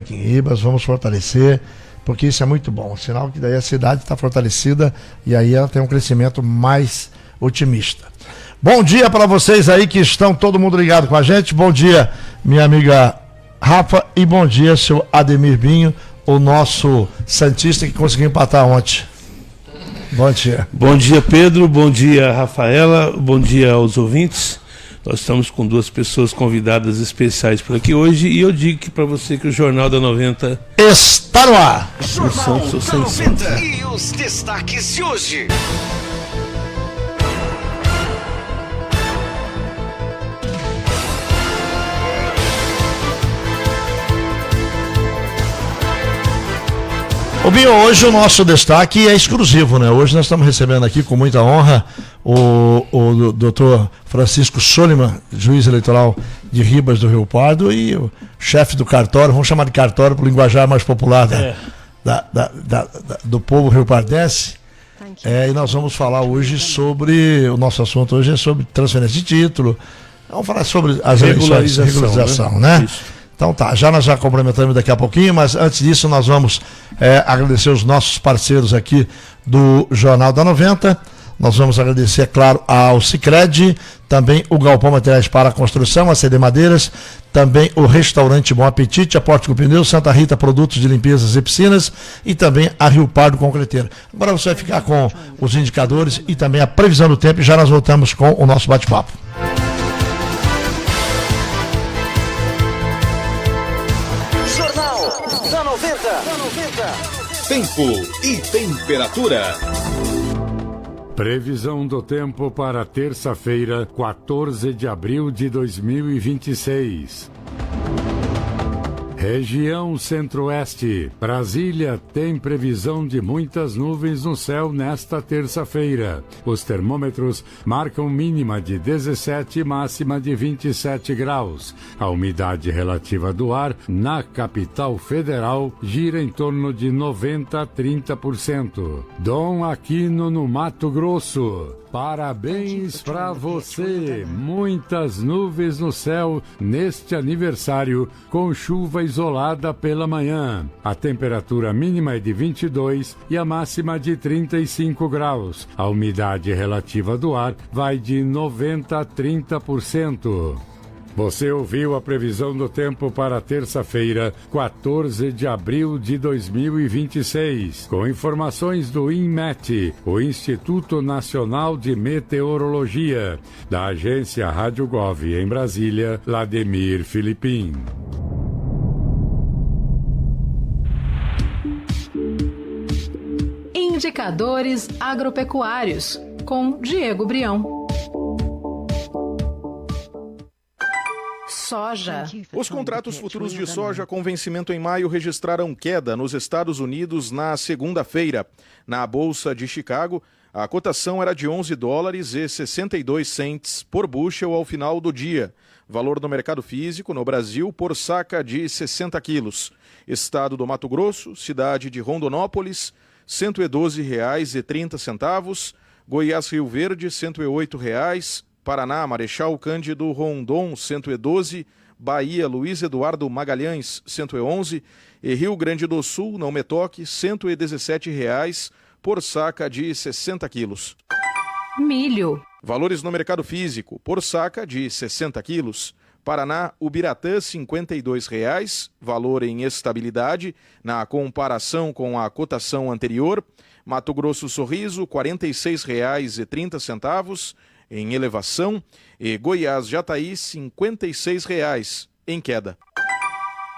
aqui em Ribas, vamos fortalecer, porque isso é muito bom, sinal que daí a cidade está fortalecida e aí ela tem um crescimento mais otimista. Bom dia para vocês aí que estão todo mundo ligado com a gente, bom dia minha amiga Rafa e bom dia seu Ademir Binho, o nosso santista que conseguiu empatar ontem. Bom dia. Bom dia, Pedro, bom dia, Rafaela, bom dia aos ouvintes. Nós estamos com duas pessoas convidadas especiais por aqui hoje e eu digo para você que o Jornal da 90 está no ar. Jornal da 90 e os destaques de hoje. Ô Binho, hoje o nosso destaque é exclusivo, né? Hoje nós estamos recebendo aqui com muita honra o doutor Francisco Soliman, juiz eleitoral de Ribas do Rio Pardo e o chefe do cartório, vamos chamar de cartório para o linguajar mais popular do povo riopardense. E nós vamos falar hoje sobre, o nosso assunto hoje é sobre transferência de título, vamos falar sobre as eleições de regularização, né? Isso. Então tá, nós já complementamos daqui a pouquinho, mas antes disso nós vamos agradecer os nossos parceiros aqui do Jornal da 90. Nós vamos agradecer, é claro, ao Sicredi, também o Galpão Materiais para a Construção, a CD Madeiras, também o Restaurante Bom Apetite, a Pórtico Pneus, Santa Rita Produtos de Limpezas e Piscinas e também a Rio Pardo Concreteiro. Agora você vai ficar com os indicadores e também a previsão do tempo e já nós voltamos com o nosso bate-papo. Tempo e temperatura. Previsão do tempo para terça-feira, 14 de abril de 2026. Região Centro-Oeste. Brasília tem previsão de muitas nuvens no céu nesta terça-feira. Os termômetros marcam mínima de 17 e máxima de 27 graus. A umidade relativa do ar na capital federal gira em torno de 90 a 30%. Dom Aquino, no Mato Grosso. Parabéns para você! Muitas nuvens no céu neste aniversário, com chuva isolada pela manhã. A temperatura mínima é de 22 e a máxima de 35 graus. A umidade relativa do ar vai de 90 a 30%. Você ouviu a previsão do tempo para terça-feira, 14 de abril de 2026, com informações do INMET, o Instituto Nacional de Meteorologia, da agência Rádio Gov em Brasília, Lademir Filipim. Indicadores agropecuários, com Diego Brião. Soja. Os contratos futuros de soja com vencimento em maio registraram queda nos Estados Unidos na segunda-feira. Na Bolsa de Chicago, a cotação era de $11,62 por bushel ao final do dia. Valor no mercado físico no Brasil por saca de 60 quilos. Estado do Mato Grosso, cidade de Rondonópolis, R$ 112,30. Goiás Rio Verde, R$ 108,00. Paraná, Marechal Cândido Rondon, 112, Bahia, Luiz Eduardo Magalhães, 111, e Rio Grande do Sul, Não Me Toque, R$ 117,00 por saca de 60 quilos. Milho. Valores no mercado físico, por saca de 60 quilos. Paraná, Ubiratã, R$ 52,00, valor em estabilidade, na comparação com a cotação anterior. Mato Grosso Sorriso, R$ 46,30, em elevação, e Goiás Jataí, R$ 56,00, em queda.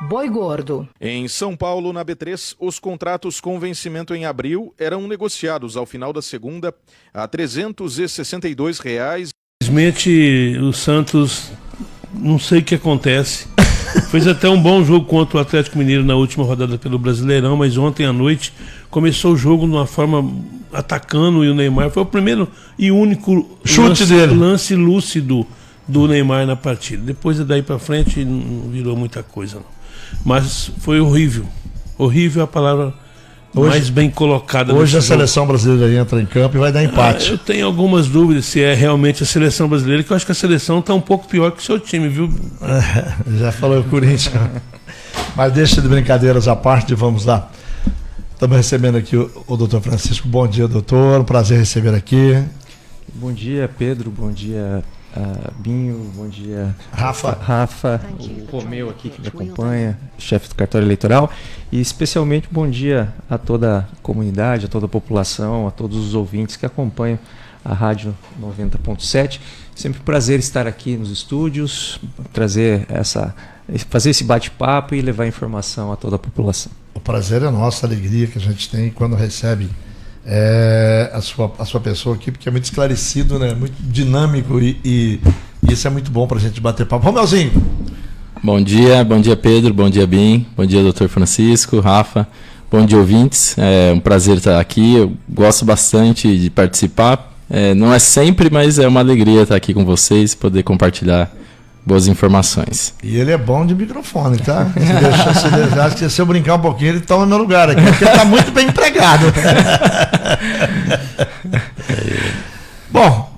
Boi gordo. Em São Paulo, na B3, os contratos com vencimento em abril eram negociados ao final da segunda a R$ 362,00. Infelizmente, o Santos, não sei o que acontece, fez até um bom jogo contra o Atlético Mineiro na última rodada pelo Brasileirão, mas ontem à noite começou o jogo de uma forma atacando, e o Neymar foi o primeiro e único lance lúcido do Neymar na partida. Depois daí para frente não virou muita coisa não. Mas foi horrível a palavra mais bem colocada. Hoje a seleção brasileira entra em campo e vai dar empate. Eu tenho algumas dúvidas se é realmente a seleção brasileira, que eu acho que a seleção está um pouco pior que o seu time, viu? Já falou o Corinthians. Mas deixa de brincadeiras à parte, vamos lá. Estamos recebendo aqui o doutor Francisco. Bom dia, doutor. Um prazer receber aqui. Bom dia, Pedro. Bom dia, Binho. Bom dia, Rafa, o Romeu aqui que me acompanha, chefe do cartório eleitoral. E especialmente bom dia a toda a comunidade, a toda a população, a todos os ouvintes que acompanham a Rádio 90.7. Sempre um prazer estar aqui nos estúdios, fazer esse bate-papo e levar informação a toda a população. O prazer é nosso, a alegria que a gente tem quando recebe a sua pessoa aqui, porque é muito esclarecido, né? Muito dinâmico e isso é muito bom para a gente bater papo. Romelzinho. Bom dia Pedro, bom dia Bim, bom dia doutor Francisco, Rafa, bom dia ouvintes. É um prazer estar aqui, eu gosto bastante de participar. Não é sempre, mas é uma alegria estar aqui com vocês, poder compartilhar boas informações. E ele é bom de microfone, tá? Se eu brincar um pouquinho, ele toma meu lugar aqui, porque ele está muito bem empregado. Bom,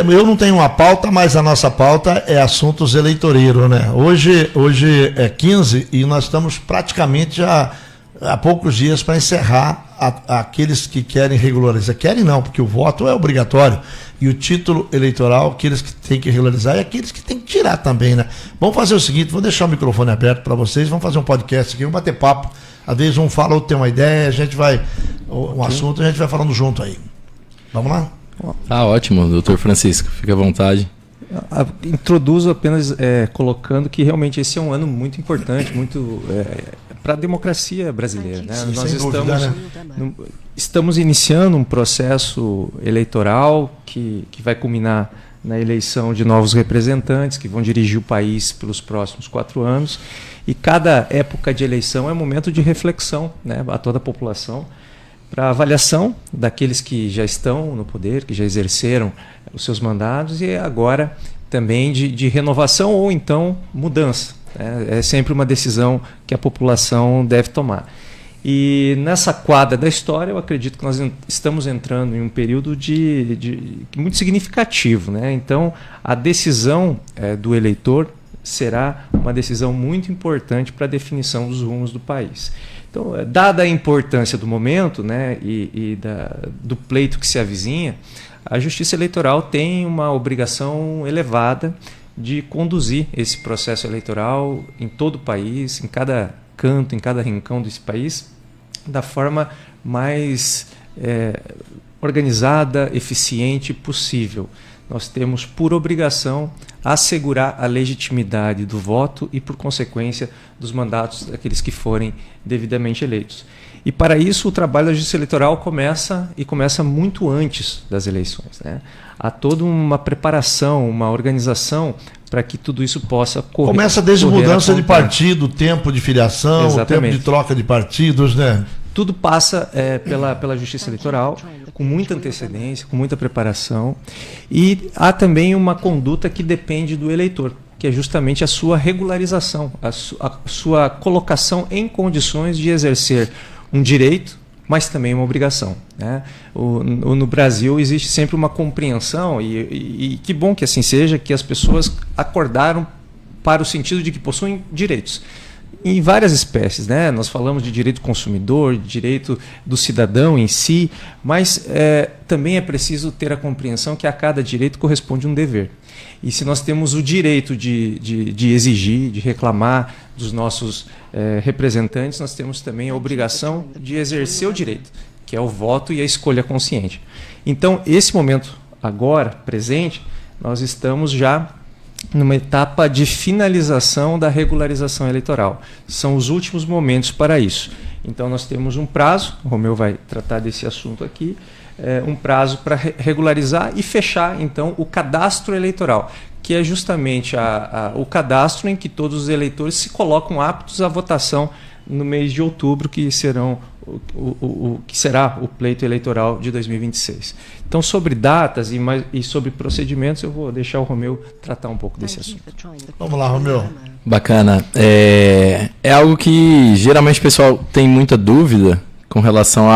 eu não tenho uma pauta, mas a nossa pauta é assuntos eleitoreiros, né? Hoje é 15 e nós estamos praticamente já há poucos dias para encerrar aqueles que querem regularizar. Querem não, porque o voto é obrigatório. E o título eleitoral, aqueles que têm que regularizar e aqueles que têm que tirar também, né? Vamos fazer o seguinte, vou deixar o microfone aberto para vocês, vamos fazer um podcast aqui, vamos bater papo. Às vezes um fala, outro tem uma ideia, a gente vai, um assunto, a gente vai falando junto aí. Vamos lá? Ótimo, doutor Francisco, fique à vontade. Introduzo apenas colocando que realmente esse é um ano muito importante, muito para a democracia brasileira. Né? Sim, nós estamos, estamos iniciando um processo eleitoral que vai culminar na eleição de novos representantes que vão dirigir o país pelos próximos 4 anos. E cada época de eleição é um momento de reflexão, né, a toda a população, para avaliação daqueles que já estão no poder, que já exerceram os seus mandatos, e agora também de renovação ou então mudança. É sempre uma decisão que a população deve tomar. E nessa quadra da história, eu acredito que nós estamos entrando em um período muito significativo, né? Então, a decisão do eleitor será uma decisão muito importante para a definição dos rumos do país. Então, dada a importância do momento, né, do pleito que se avizinha, a Justiça Eleitoral tem uma obrigação elevada de conduzir esse processo eleitoral em todo o país, em cada canto, em cada rincão desse país, da forma mais organizada, eficiente possível. Nós temos por obrigação assegurar a legitimidade do voto e, por consequência, dos mandatos daqueles que forem devidamente eleitos. E, para isso, o trabalho da Justiça Eleitoral começa muito antes das eleições, né? Há toda uma preparação, uma organização para que tudo isso possa correr. Começa desde mudança de partido, tempo de filiação, tempo de troca de partidos, né? Tudo passa pela Justiça Eleitoral, com muita antecedência, com muita preparação. E há também uma conduta que depende do eleitor, que é justamente a sua regularização, a sua colocação em condições de exercer um direito, mas também uma obrigação, né? No Brasil existe sempre uma compreensão, e que bom que assim seja, que as pessoas acordaram para o sentido de que possuem direitos. Em várias espécies, né? Nós falamos de direito do consumidor, de direito do cidadão em si, mas também é preciso ter a compreensão que a cada direito corresponde um dever. E se nós temos o direito de exigir, de reclamar dos nossos representantes, nós temos também a obrigação de exercer o direito, que é o voto e a escolha consciente. Então, esse momento agora, presente, nós estamos já numa etapa de finalização da regularização eleitoral. São os últimos momentos para isso. Então, nós temos um prazo, o Romeu vai tratar desse assunto aqui, um prazo para regularizar e fechar, então, o cadastro eleitoral, que é justamente o cadastro em que todos os eleitores se colocam aptos à votação no mês de outubro, que será o pleito eleitoral de 2026. Então, sobre datas e sobre procedimentos, eu vou deixar o Romeu tratar um pouco desse assunto. Vamos lá, Romeu. Bacana. É algo que geralmente o pessoal tem muita dúvida com relação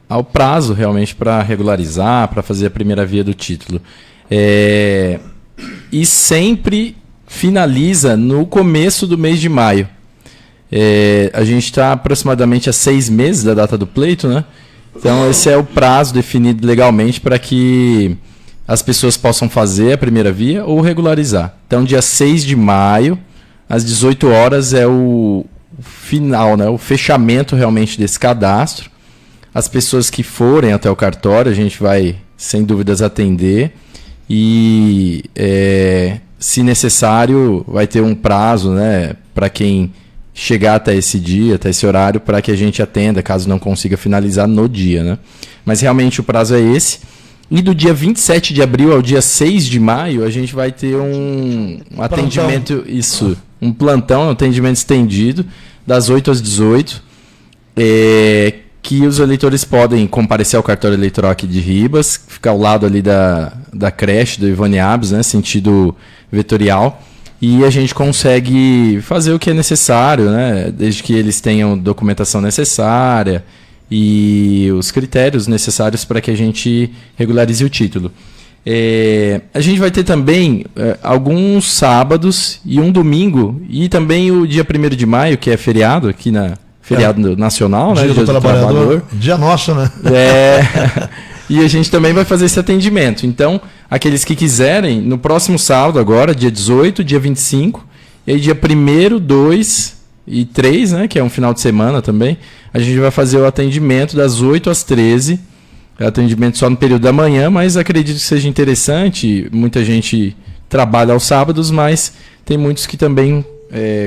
ao prazo realmente para regularizar, para fazer a primeira via do título. E sempre finaliza no começo do mês de maio. A gente está aproximadamente a 6 meses da data do pleito, né? Então esse é o prazo definido legalmente para que as pessoas possam fazer a primeira via ou regularizar. Então dia 6 de maio, às 18 horas, é o final, né? O fechamento realmente desse cadastro. As pessoas que forem até o cartório, a gente vai, sem dúvidas, atender. E, se necessário, vai ter um prazo, né, para quem chegar até esse dia, até esse horário, para que a gente atenda, caso não consiga finalizar no dia, né? Mas realmente o prazo é esse. E do dia 27 de abril ao dia 6 de maio, a gente vai ter um atendimento, um plantão, um atendimento estendido, das 8 às 18, que os eleitores podem comparecer ao cartório eleitoral aqui de Ribas, ficar ao lado ali da creche do Ivone Abos, né, sentido vetorial, e a gente consegue fazer o que é necessário, né, desde que eles tenham documentação necessária e os critérios necessários para que a gente regularize o título. A gente vai ter também alguns sábados e um domingo, e também o dia 1º de maio, que é feriado aqui feriado nacional, dia, né? Dia do Trabalhador. Dia nosso, né? E a gente também vai fazer esse atendimento. Então, aqueles que quiserem, no próximo sábado agora, dia 18, dia 25, e aí dia 1º, 2 e 3, né? Que é um final de semana também, a gente vai fazer o atendimento das 8 às 13, atendimento só no período da manhã, mas acredito que seja interessante. Muita gente trabalha aos sábados, mas tem muitos que também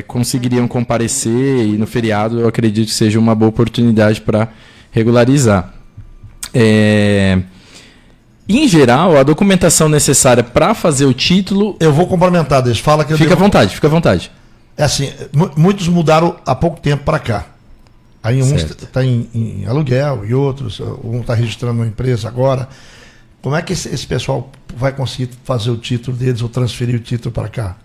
conseguiriam comparecer, e no feriado eu acredito que seja uma boa oportunidade para regularizar. Em geral, a documentação necessária para fazer o título... Eu vou complementar, deixa. Fala que fica à vontade. É assim, muitos mudaram há pouco tempo para cá. Aí uns está em aluguel e outros, um está registrando uma empresa agora. Como é que esse pessoal vai conseguir fazer o título deles ou transferir o título para cá?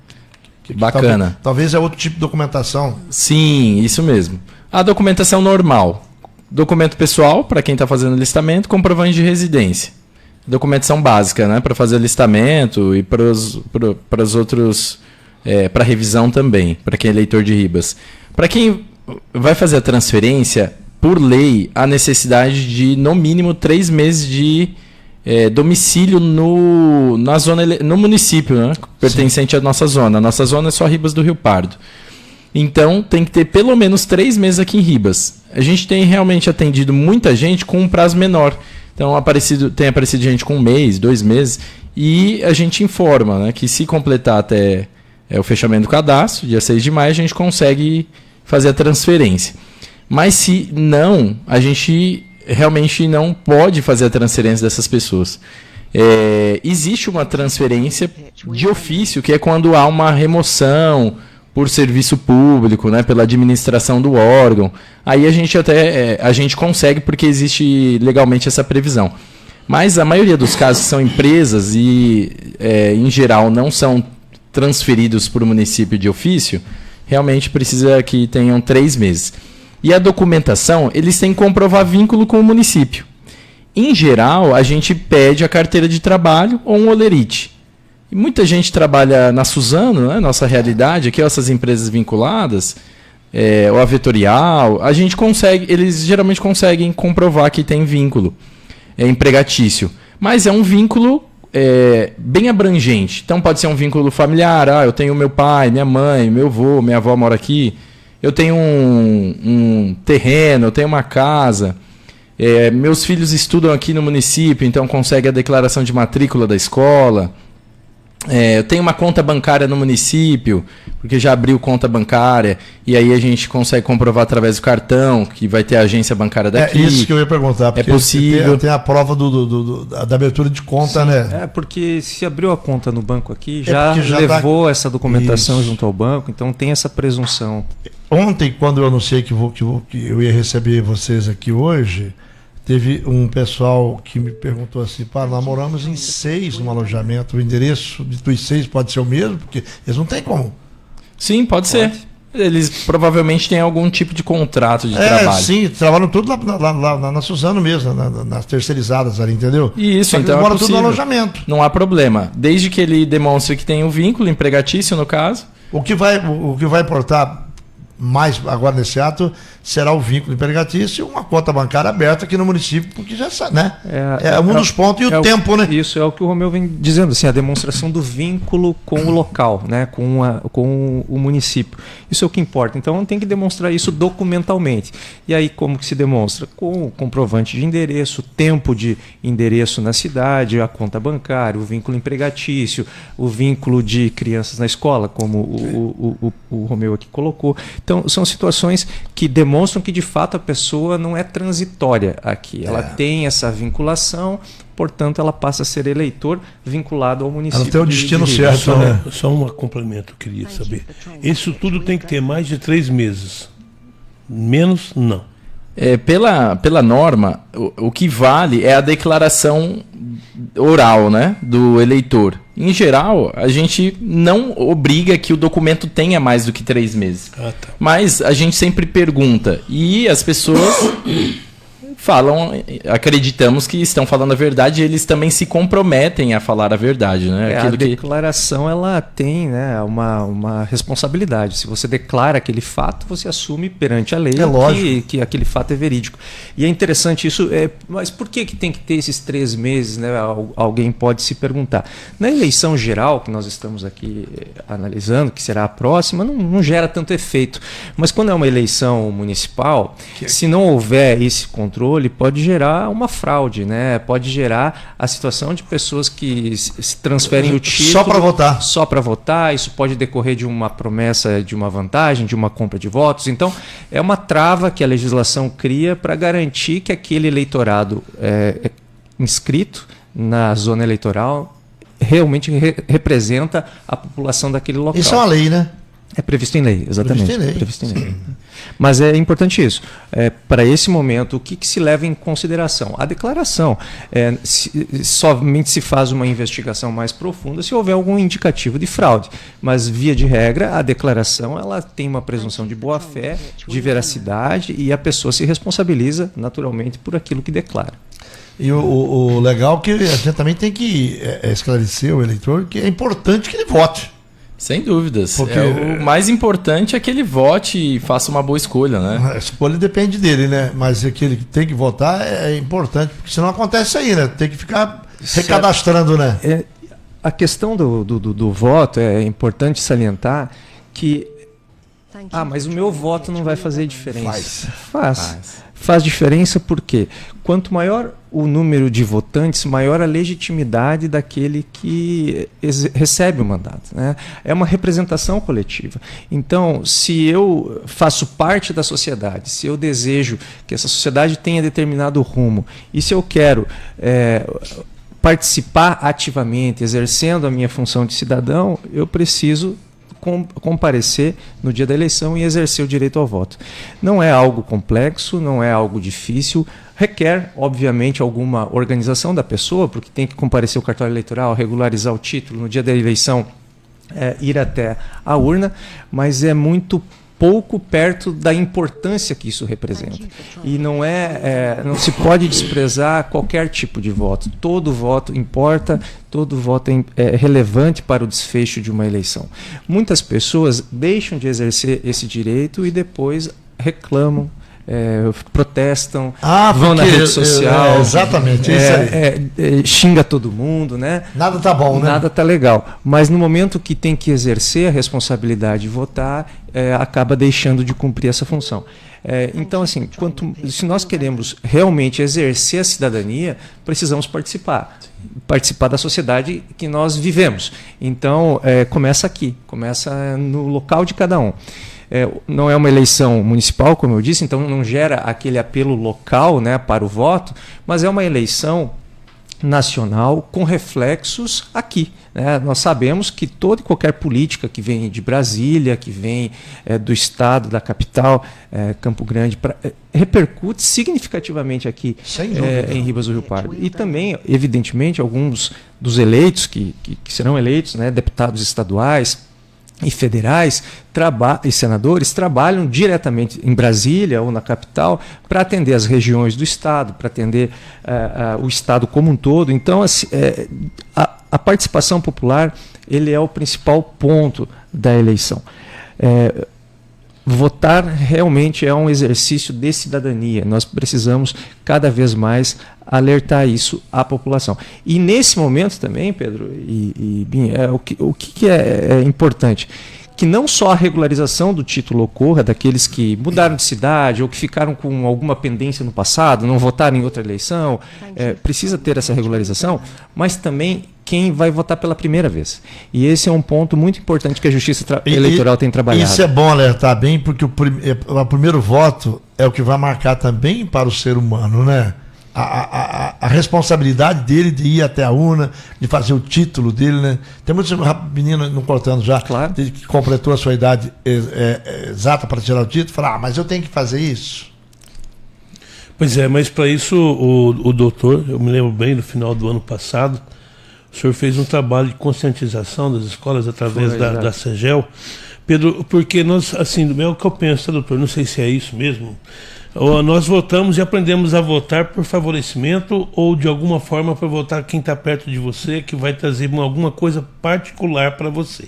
Bacana. Talvez é outro tipo de documentação. Sim, isso mesmo. A documentação normal. Documento pessoal, para quem está fazendo listamento, comprovante de residência. Documentação básica, né, para fazer listamento e para os outros, para revisão também, para quem é eleitor de Ribas. Para quem vai fazer a transferência, por lei, há necessidade de, no mínimo, 3 meses de domicílio no município, né, pertencente à nossa zona. A nossa zona é só Ribas do Rio Pardo. Então, tem que ter pelo menos 3 meses aqui em Ribas. A gente tem realmente atendido muita gente com um prazo menor. Então, tem aparecido gente com 1 mês, 2 meses, e a gente informa, né, que se completar até o fechamento do cadastro, dia 6 de maio, a gente consegue fazer a transferência. Mas se não, a gente realmente não pode fazer a transferência dessas pessoas. Existe uma transferência de ofício, que é quando há uma remoção por serviço público, né, pela administração do órgão. Aí a gente consegue, porque existe legalmente essa previsão. Mas a maioria dos casos são empresas e, em geral, não são transferidos para o município de ofício, realmente precisa que tenham 3 meses. E a documentação, eles têm que comprovar vínculo com o município. Em geral, a gente pede a carteira de trabalho ou um holerite. E muita gente trabalha na Suzano, né, nossa realidade, aqui essas empresas vinculadas, ou a Vetorial, eles geralmente conseguem comprovar que tem vínculo empregatício. Mas é um vínculo bem abrangente. Então pode ser um vínculo familiar, eu tenho meu pai, minha mãe, meu avô, minha avó mora aqui, eu tenho um terreno, eu tenho uma casa, meus filhos estudam aqui no município, então consegue a declaração de matrícula da escola. Eu tenho uma conta bancária no município, porque já abriu conta bancária, e aí a gente consegue comprovar através do cartão, que vai ter a agência bancária daqui. É isso que eu ia perguntar, porque é possível. Tem a prova da abertura de conta, sim, né? Porque se abriu a conta no banco aqui, já levou essa documentação junto ao banco, então tem essa presunção. Ontem, quando eu anunciei que eu ia receber vocês aqui hoje, teve um pessoal que me perguntou assim: nós moramos em 6 no alojamento, o endereço dos 6 pode ser o mesmo? Porque eles não têm como. Sim, pode ser. Eles provavelmente têm algum tipo de contrato de trabalho. Sim, trabalham tudo lá na Suzano mesmo, nas terceirizadas ali, entendeu? Isso, então moram tudo no alojamento. Não há problema. Desde que ele demonstre que tem um vínculo empregatício, no caso. O que vai importar mais agora nesse ato, será o vínculo empregatício e uma conta bancária aberta aqui no município, porque já sabe, né? É um dos pontos e o tempo, né? Isso é o que o Romeu vem dizendo, assim, a demonstração do vínculo com o local, né? Com o município. Isso é o que importa. Então tem que demonstrar isso documentalmente. E aí como que se demonstra? Com o comprovante de endereço, tempo de endereço na cidade, a conta bancária, o vínculo empregatício, o vínculo de crianças na escola, como o Romeu aqui colocou. Então são situações que demonstram que de fato a pessoa não é transitória aqui. Ela tem essa vinculação, portanto ela passa a ser eleitor vinculado ao município. Ela tem o destino certo, né? Só um complemento, eu queria saber. Isso tudo tem que ter mais de 3 meses. Menos, não. Pela norma, o que vale é a declaração oral, né, do eleitor. Em geral, a gente não obriga que o documento tenha mais do que 3 meses. Tá. Mas a gente sempre pergunta. E as pessoas falam, acreditamos que estão falando a verdade, e eles também se comprometem a falar a verdade, né? A declaração ela tem, né, uma responsabilidade. Se você declara aquele fato, você assume perante a lei que aquele fato é verídico. E é interessante isso, mas por que tem que ter esses 3 meses, né? Alguém pode se perguntar. Na eleição geral, que nós estamos aqui analisando, que será a próxima, não gera tanto efeito. Mas quando é uma eleição municipal, se não houver esse controle, pode gerar uma fraude, né? Pode gerar a situação de pessoas que se transferem o título só para votar. Isso pode decorrer de uma promessa de uma vantagem, de uma compra de votos. Então é uma trava que a legislação cria para garantir que aquele eleitorado inscrito na zona eleitoral realmente representa a população daquele local. Isso é uma lei, né? É previsto em lei, exatamente. Previsto em lei. Mas é importante isso. Para esse momento, o que se leva em consideração? A declaração. Somente se faz uma investigação mais profunda se houver algum indicativo de fraude. Mas, via de regra, a declaração ela tem uma presunção de boa-fé, de veracidade, e a pessoa se responsabiliza naturalmente por aquilo que declara. E o legal é que a gente também tem que esclarecer o eleitor que é importante que ele vote. Sem dúvidas. Porque o mais importante é que ele vote e faça uma boa escolha, né? A escolha depende dele, né? Mas aquele que tem que votar é importante, porque senão acontece isso aí, né? Tem que ficar recadastrando, né? A questão do voto é importante salientar que mas o meu voto não vai fazer diferença. Faz diferença porque quanto maior o número de votantes, maior a legitimidade daquele que recebe o mandato, né? É uma representação coletiva. Então, se eu faço parte da sociedade, se eu desejo que essa sociedade tenha determinado rumo, e se eu quero participar ativamente, exercendo a minha função de cidadão, eu preciso comparecer no dia da eleição e exercer o direito ao voto. Não é algo complexo, não é algo difícil, requer, obviamente, alguma organização da pessoa, porque tem que comparecer o cartório eleitoral, regularizar o título no dia da eleição, ir até a urna, mas é muito pouco perto da importância que isso representa. E não se pode desprezar qualquer tipo de voto. Todo voto importa, todo voto é relevante para o desfecho de uma eleição. Muitas pessoas deixam de exercer esse direito e depois reclamam, protestam, vão na rede social, exatamente, xinga todo mundo, né? Nada tá bom, né? Nada tá legal. Mas no momento que tem que exercer a responsabilidade de votar, acaba deixando de cumprir essa função. Então, assim, se nós queremos realmente exercer a cidadania, precisamos participar da sociedade que nós vivemos. Então, começa aqui, começa no local de cada um. Não é uma eleição municipal, como eu disse, então não gera aquele apelo local, né, para o voto, mas é uma eleição nacional com reflexos aqui, né? Nós sabemos que toda e qualquer política que vem de Brasília, que vem do estado, da capital, Campo Grande, repercute significativamente aqui em Ribas do Rio Pardo. E também, evidentemente, alguns dos eleitos que serão eleitos, né, deputados estaduais e federais e senadores trabalham diretamente em Brasília ou na capital para atender as regiões do estado, para atender o estado como um todo. Então, assim, a participação popular ele é o principal ponto da eleição. votar realmente é um exercício de cidadania. Nós precisamos cada vez mais alertar isso à população. E nesse momento também, Pedro e Bim, o que é importante? Que não só a regularização do título ocorra daqueles que mudaram de cidade ou que ficaram com alguma pendência no passado, não votaram em outra eleição, precisa ter essa regularização, mas também quem vai votar pela primeira vez. E esse é um ponto muito importante que a Justiça Eleitoral tem trabalhado. Isso é bom alertar bem, porque o primeiro voto é o que vai marcar também para o ser humano, né? A responsabilidade dele de ir até a urna, de fazer o título dele, né? Tem muitos meninos não cortando já, claro, que completou a sua idade exata para tirar o título, fala, mas eu tenho que fazer isso. Pois é, mas para isso o doutor, eu me lembro bem, no final do ano passado, o senhor fez um trabalho de conscientização das escolas através da CEGEL. Pedro, porque nós, assim, é o que eu penso, tá, doutor? Não sei se é isso mesmo. Nós votamos e aprendemos a votar por favorecimento ou de alguma forma para votar quem está perto de você, que vai trazer alguma coisa particular para você.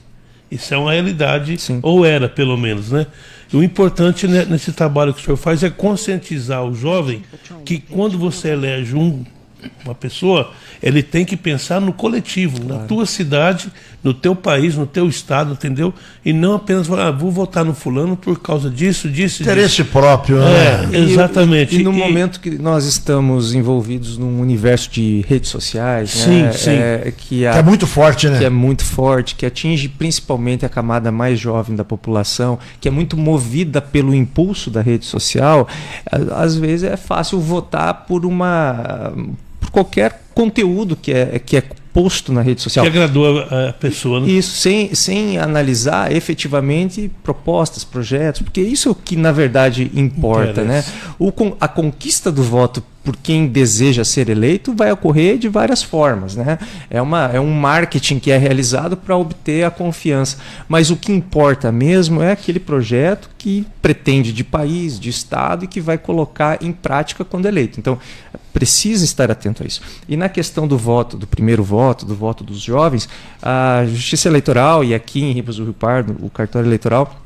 Isso é uma realidade, sim, ou era pelo menos, né? E o importante nesse trabalho que o senhor faz é conscientizar o jovem que quando você elege uma pessoa, ele tem que pensar no coletivo, claro, na tua cidade, no teu país, no teu estado, entendeu? E não apenas vou votar no fulano por causa disso. Interesse próprio, né? Exatamente. E no momento que nós estamos envolvidos num universo de redes sociais, sim, né? Sim. Que é muito forte, né? Que é muito forte, que atinge principalmente a camada mais jovem da população, que é muito movida pelo impulso da rede social. Às vezes é fácil votar por qualquer conteúdo que é posto na rede social. Que agradou a pessoa, né? Isso, sem analisar efetivamente propostas, projetos, porque isso é o que na verdade importa, né? A conquista do voto por quem deseja ser eleito vai ocorrer de várias formas, né? É um marketing que é realizado para obter a confiança, mas o que importa mesmo é aquele projeto que pretende de país, de estado e que vai colocar em prática quando eleito. Então, precisa estar atento a isso. E na questão do voto, do primeiro voto, do voto dos jovens, a Justiça Eleitoral e aqui em Ribas do Rio Pardo, o cartório eleitoral,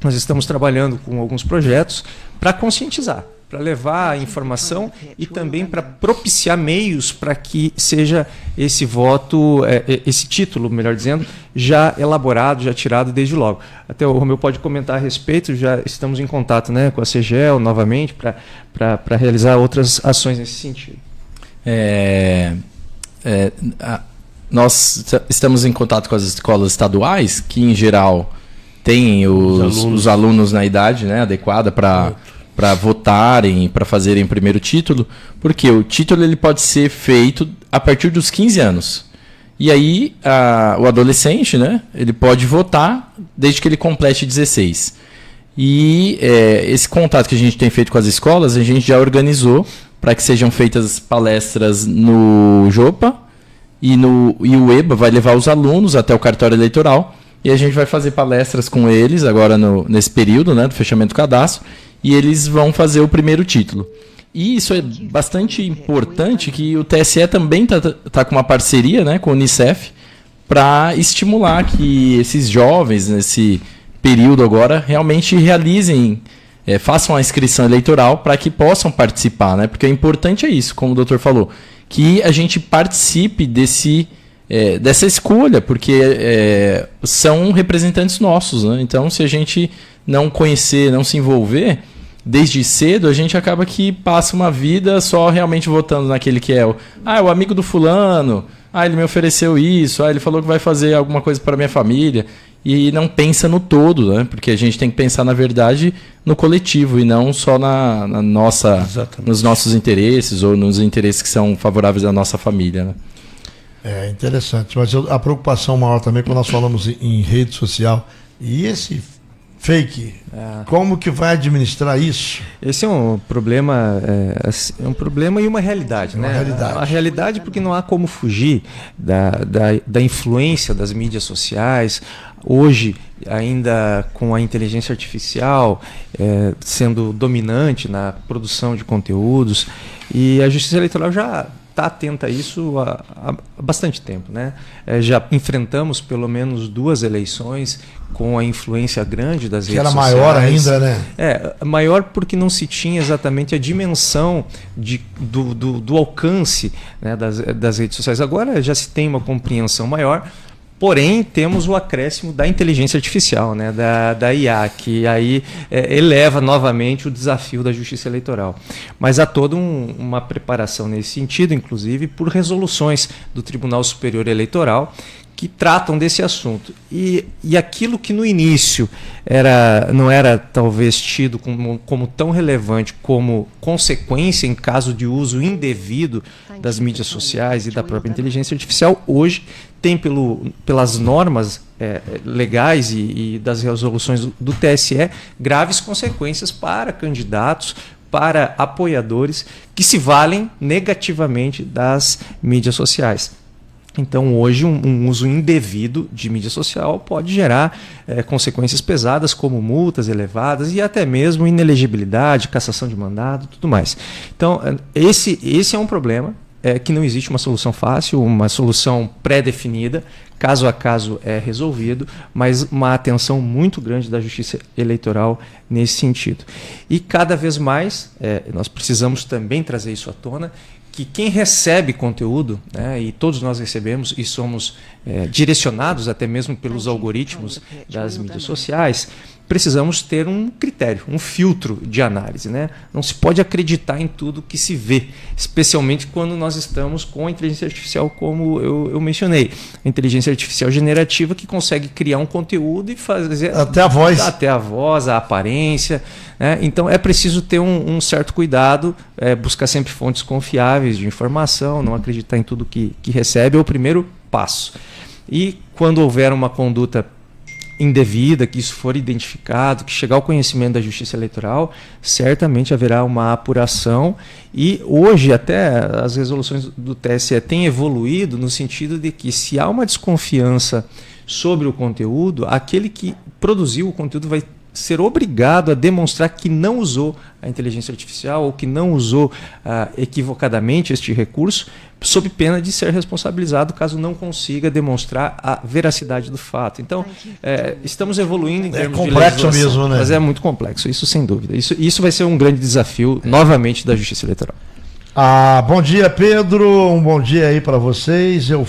nós estamos trabalhando com alguns projetos para conscientizar, para levar a informação e também para propiciar meios para que seja esse voto, esse título, melhor dizendo, já elaborado, já tirado desde logo. Até o Romeu pode comentar a respeito, já estamos em contato, né, com a CEGEL novamente para realizar outras ações nesse sentido. Nós estamos em contato com as escolas estaduais, que em geral têm os alunos na idade, né, adequada para votarem, para fazerem o primeiro título, porque o título ele pode ser feito a partir dos 15 anos. E aí o adolescente, né, ele pode votar desde que ele complete 16. E esse contato que a gente tem feito com as escolas, a gente já organizou para que sejam feitas palestras no JOPA e o EBA vai levar os alunos até o cartório eleitoral e a gente vai fazer palestras com eles agora nesse período, né, do fechamento do cadastro, e eles vão fazer o primeiro título. E isso é bastante importante, que o TSE também tá com uma parceria, né, com o Unicef para estimular que esses jovens, nesse período agora, realmente realizem, façam a inscrição eleitoral para que possam participar, né? Porque o importante é isso, como o doutor falou, que a gente participe dessa escolha, porque são representantes nossos, né? Então, se a gente não conhecer, não se envolver, desde cedo, a gente acaba que passa uma vida só realmente votando naquele que é o amigo do fulano, ele me ofereceu isso, ele falou que vai fazer alguma coisa para minha família, e não pensa no todo, né? Porque a gente tem que pensar, na verdade, no coletivo e não só nos nossos interesses ou nos interesses que são favoráveis à nossa família, né? É interessante, mas a preocupação maior também quando nós falamos em rede social, e esse fake, como que vai administrar isso? Esse é um problema, e uma realidade, né? A realidade porque não há como fugir da influência das mídias sociais. Hoje, ainda com a inteligência artificial sendo dominante na produção de conteúdos, e a Justiça Eleitoral já está atenta a isso há bastante tempo, né? Já enfrentamos pelo menos 2 eleições com a influência grande das redes sociais. Que era maior ainda, né? Maior porque não se tinha exatamente a dimensão do alcance, né, das redes sociais. Agora já se tem uma compreensão maior. Porém, temos o acréscimo da inteligência artificial, né, da IA, que aí eleva novamente o desafio da justiça eleitoral. Mas há toda uma preparação nesse sentido, inclusive por resoluções do Tribunal Superior Eleitoral, que tratam desse assunto. E aquilo que no início não era talvez tido como tão relevante como consequência em caso de uso indevido das mídias sociais e da própria inteligência artificial, hoje tem pelas normas legais e das resoluções do TSE graves consequências para candidatos, para apoiadores que se valem negativamente das mídias sociais. Então, hoje, um uso indevido de mídia social pode gerar consequências pesadas, como multas elevadas e até mesmo inelegibilidade, cassação de mandato, tudo mais. Então, esse é um problema que não existe uma solução fácil, uma solução pré-definida, caso a caso é resolvido, mas uma atenção muito grande da Justiça Eleitoral nesse sentido. E cada vez mais, nós precisamos também trazer isso à tona, que quem recebe conteúdo, né, e todos nós recebemos e somos direcionados até mesmo pelos algoritmos das mídias sociais, precisamos ter um critério, um filtro de análise, né? Não se pode acreditar em tudo que se vê, especialmente quando nós estamos com a inteligência artificial, como eu mencionei. A inteligência artificial generativa que consegue criar um conteúdo e fazer... Até a voz, a aparência, né? Então é preciso ter um certo cuidado, buscar sempre fontes confiáveis de informação, não acreditar em tudo que recebe, é o primeiro passo. E quando houver uma conduta indevida, que isso for identificado, que chegar ao conhecimento da Justiça Eleitoral, certamente haverá uma apuração. E hoje até as resoluções do TSE têm evoluído no sentido de que, se há uma desconfiança sobre o conteúdo, aquele que produziu o conteúdo vai ser obrigado a demonstrar que não usou a inteligência artificial ou que não usou equivocadamente este recurso, sob pena de ser responsabilizado caso não consiga demonstrar a veracidade do fato. Então, estamos evoluindo em termos de legislação. É complexo mesmo, né? Mas é muito complexo, isso sem dúvida. Isso vai ser um grande desafio, novamente, da Justiça Eleitoral. Bom dia, Pedro. Um bom dia aí para vocês. Eu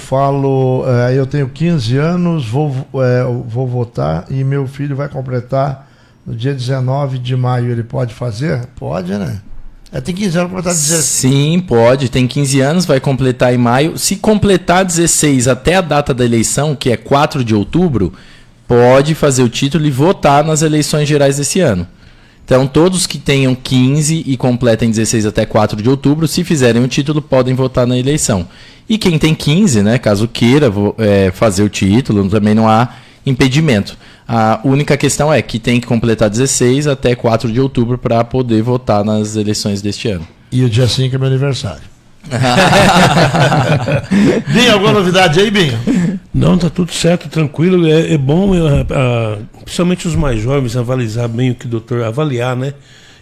tenho 15 anos, vou votar e meu filho vai completar no dia 19 de maio. Ele pode fazer? Pode, né? Tem 15 anos para completar 16. Sim, pode. Tem 15 anos, vai completar em maio. Se completar 16 até a data da eleição, que é 4 de outubro, pode fazer o título e votar nas eleições gerais desse ano. Então, todos que tenham 15 e completem 16 até 4 de outubro, se fizerem o título, podem votar na eleição. E quem tem 15, né, caso queira fazer o título, também não há impedimento. A única questão é que tem que completar 16 até 4 de outubro para poder votar nas eleições deste ano. E o dia 5 é meu aniversário. Binho, alguma novidade aí, Binho? Não, tá tudo certo, tranquilo. É bom, principalmente os mais jovens, avaliar bem o que o doutor avaliar, né?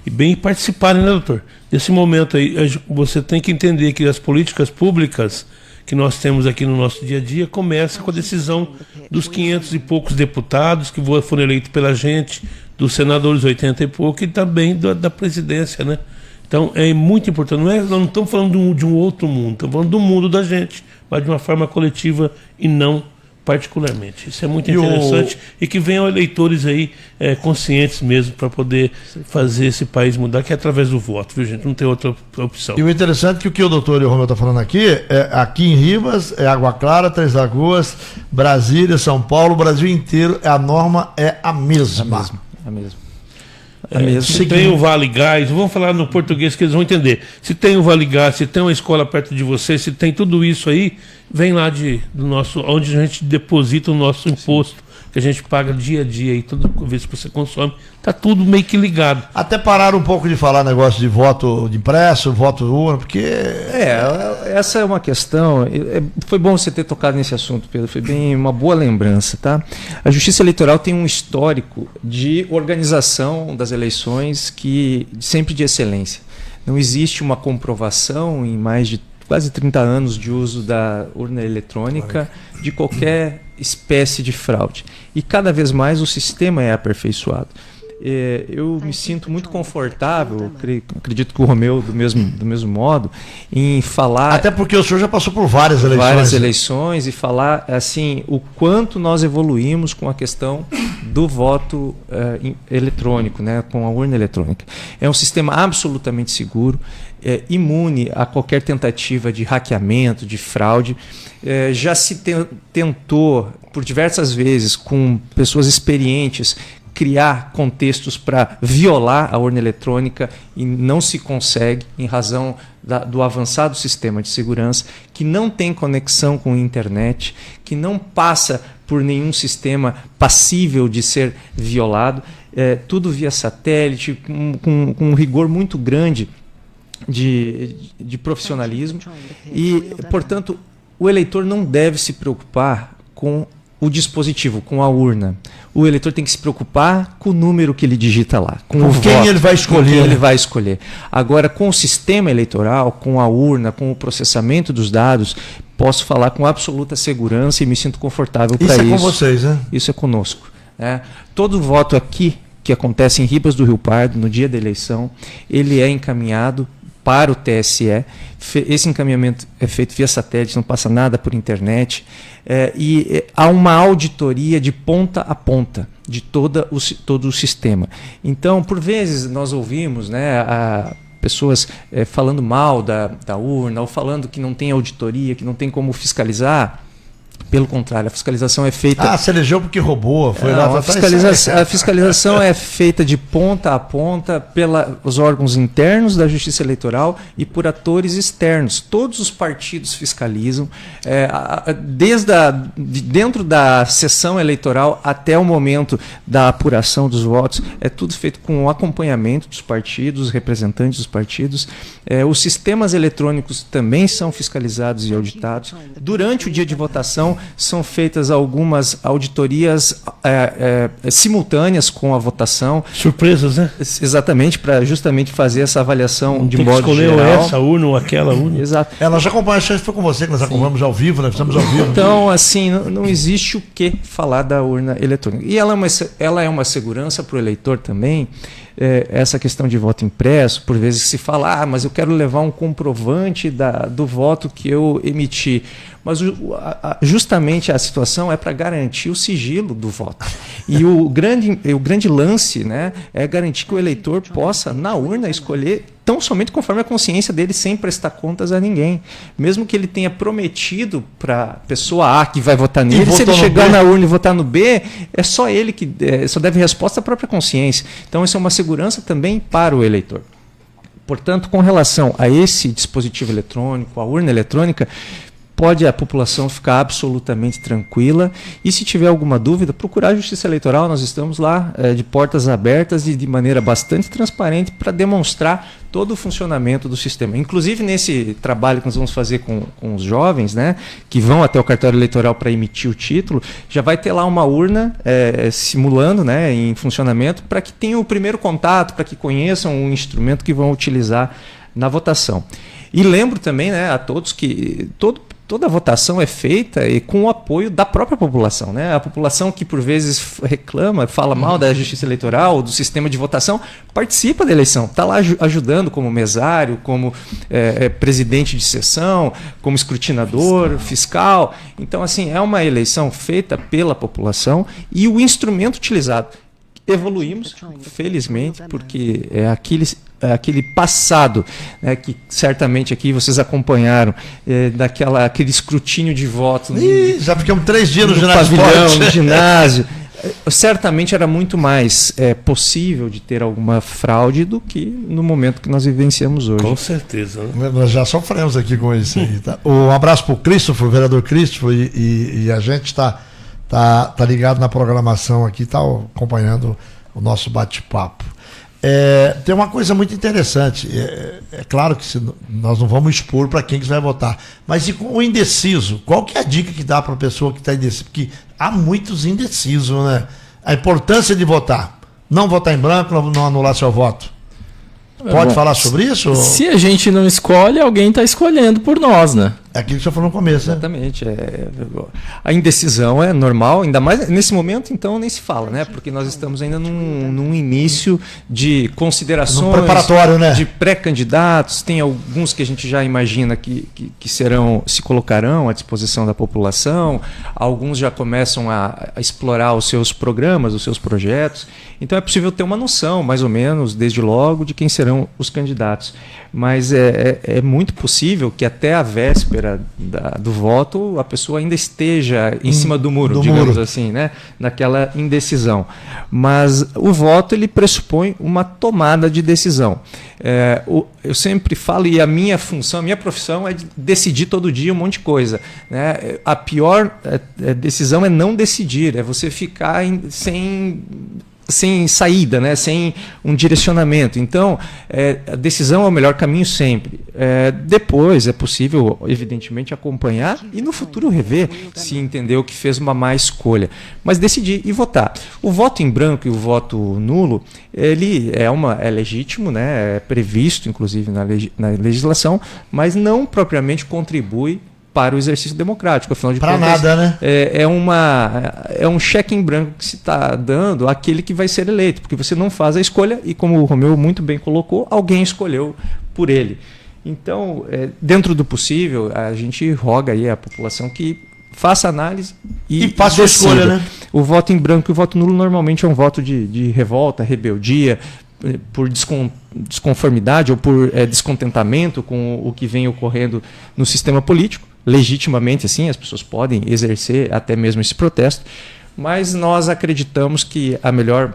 E bem participarem, né, doutor? Nesse momento aí, você tem que entender que as políticas públicas que nós temos aqui no nosso dia a dia começa com a decisão dos 500 e poucos deputados que foram eleitos pela gente, dos senadores 80 e pouco, e também da presidência, né? Então é muito importante. Nós não estamos falando de um outro mundo, estamos falando do mundo da gente, mas de uma forma coletiva e não particularmente. Isso é muito interessante e que venham eleitores aí conscientes mesmo para poder fazer esse país mudar, que é através do voto, viu, gente? Não tem outra opção. E o interessante é que o que o doutor e o Romeu estão falando aqui, aqui em Rivas, Água Clara, Três Lagoas, Brasília, São Paulo, o Brasil inteiro, a norma é a mesma. A mesma. Se tem o Vale Gás, vamos falar no português que eles vão entender. Se tem o Vale Gás, se tem uma escola perto de você, se tem tudo isso aí, vem lá onde a gente deposita o nosso imposto, que a gente paga dia a dia e toda vez que você consome, tá tudo meio que ligado. Até pararam um pouco de falar negócio de voto de impresso, voto urna, porque... essa é uma questão, foi bom você ter tocado nesse assunto, Pedro, foi bem uma boa lembrança, tá? A Justiça Eleitoral tem um histórico de organização das eleições sempre de excelência. Não existe uma comprovação em mais de quase 30 anos de uso da urna eletrônica, de qualquer espécie de fraude. E cada vez mais o sistema é aperfeiçoado. Eu me sinto muito confortável, acredito que o Romeu do mesmo modo, em falar... Até porque o senhor já passou por várias eleições. E falar assim, o quanto nós evoluímos com a questão do voto eletrônico, né, com a urna eletrônica. É um sistema absolutamente seguro, imune a qualquer tentativa de hackeamento, de fraude. Já se tentou por diversas vezes com pessoas experientes criar contextos para violar a urna eletrônica e não se consegue em razão do avançado sistema de segurança, que não tem conexão com a internet, que não passa por nenhum sistema passível de ser violado, tudo via satélite, com um rigor muito grande de profissionalismo e, portanto, o eleitor não deve se preocupar com o dispositivo, com a urna. O eleitor tem que se preocupar com o número que ele digita lá, com o quem voto, ele vai escolher. Com quem ele vai escolher. Agora, com o sistema eleitoral, com a urna, com o processamento dos dados, posso falar com absoluta segurança e me sinto confortável para isso. Isso é com vocês, né? Isso é conosco. Todo voto aqui que acontece em Ribas do Rio Pardo, no dia da eleição, ele é encaminhado para o TSE. Esse encaminhamento é feito via satélite, não passa nada por internet. E há uma auditoria de ponta a ponta de todo o sistema. Então, por vezes, nós ouvimos pessoas falando mal da urna, ou falando que não tem auditoria, que não tem como fiscalizar. Pelo contrário, a fiscalização é feita... se elegeu porque roubou. A fiscalização é feita de ponta a ponta pelos órgãos internos da Justiça Eleitoral e por atores externos. Todos os partidos fiscalizam, dentro da sessão eleitoral até o momento da apuração dos votos. É tudo feito com o acompanhamento dos partidos, representantes dos partidos. Os sistemas eletrônicos também são fiscalizados e auditados. Durante o dia de votação, são feitas algumas auditorias simultâneas com a votação. Surpresas, né? Exatamente, para justamente fazer essa avaliação de modo escolher geral. Essa urna ou aquela urna. Exato. Nós já acompanhamos, acho que foi com você que nós acompanhamos ao vivo, nós fizemos ao vivo. Então, assim, não existe o que falar da urna eletrônica. E ela é uma segurança para o eleitor também. Essa questão de voto impresso, por vezes se fala, mas eu quero levar um comprovante do voto que eu emiti. Mas justamente a situação é para garantir o sigilo do voto. E o grande lance, né, é garantir que o eleitor possa, na urna, escolher tão somente conforme a consciência dele, sem prestar contas a ninguém. Mesmo que ele tenha prometido para a pessoa A que vai votar nele, se ele chegar na urna e votar no B, é só ele que só deve resposta à própria consciência. Então, isso é uma segurança também para o eleitor. Portanto, com relação a esse dispositivo eletrônico, a urna eletrônica, pode a população ficar absolutamente tranquila e, se tiver alguma dúvida, procurar a Justiça Eleitoral. Nós estamos lá de portas abertas e de maneira bastante transparente para demonstrar todo o funcionamento do sistema. Inclusive, nesse trabalho que nós vamos fazer com os jovens, né, que vão até o cartório eleitoral para emitir o título, já vai ter lá uma urna simulando, né, em funcionamento, para que tenham o primeiro contato, para que conheçam o instrumento que vão utilizar na votação. E lembro também, né, a todos que toda a votação é feita com o apoio da própria população, né? A população que por vezes reclama, fala mal da Justiça Eleitoral, do sistema de votação, participa da eleição, está lá ajudando como mesário, como presidente de sessão, como escrutinador, fiscal. Então, assim, é uma eleição feita pela população e o instrumento utilizado. Evoluímos, felizmente, porque aquele passado, né, que certamente aqui vocês acompanharam, aquele escrutínio de voto. Já ficamos 3 dias no pavilhão, no ginásio. Certamente era muito mais possível de ter alguma fraude do que no momento que nós vivenciamos hoje. Com certeza. Né? Nós já sofremos aqui com isso aí. Tá? Um abraço para o Christopher, o vereador Christopher, e a gente está ligado na programação aqui, está acompanhando o nosso bate-papo. Tem uma coisa muito interessante. É claro que nós não vamos expor para quem que vai votar, mas e com o indeciso? Qual que é a dica que dá para a pessoa que está indecisa? Porque há muitos indecisos, né? A importância de votar. Não votar em branco, não anular seu voto. Pode falar sobre isso? Se a gente não escolhe, alguém está escolhendo por nós, né? É aquilo que você falou no começo, né? Exatamente. A indecisão é normal, ainda mais nesse momento, então nem se fala, né? Porque nós estamos ainda num início de considerações, preparatório, né? De pré-candidatos. Tem alguns que a gente já imagina que se colocarão à disposição da população. Alguns já começam a explorar os seus programas, os seus projetos. Então é possível ter uma noção, mais ou menos, desde logo, de quem serão os candidatos. Mas é muito possível que até a véspera do voto a pessoa ainda esteja em cima do muro, digamos assim, né? Naquela indecisão. Mas o voto ele pressupõe uma tomada de decisão. Eu sempre falo, e a minha função, a minha profissão é de decidir todo dia um monte de coisa, né? A pior decisão é não decidir, é você ficar sem saída, né? Sem um direcionamento. Então, a decisão é o melhor caminho sempre. Depois é possível, evidentemente, acompanhar e no futuro rever se entendeu que fez uma má escolha. Mas decidir e votar. O voto em branco e o voto nulo, ele é legítimo, né? É previsto, inclusive, na legislação, mas não propriamente contribui para o exercício democrático, afinal de contas, nada, né? É um cheque em branco que se está dando àquele que vai ser eleito, porque você não faz a escolha e, como o Romeu muito bem colocou, alguém escolheu por ele. Então, dentro do possível, a gente roga aí à população que faça análise e faça a escolha, né? O voto em branco e o voto nulo normalmente é um voto de revolta, rebeldia, por desconformidade ou por descontentamento com o que vem ocorrendo no sistema político. Legitimamente, assim, as pessoas podem exercer até mesmo esse protesto, mas nós acreditamos que a melhor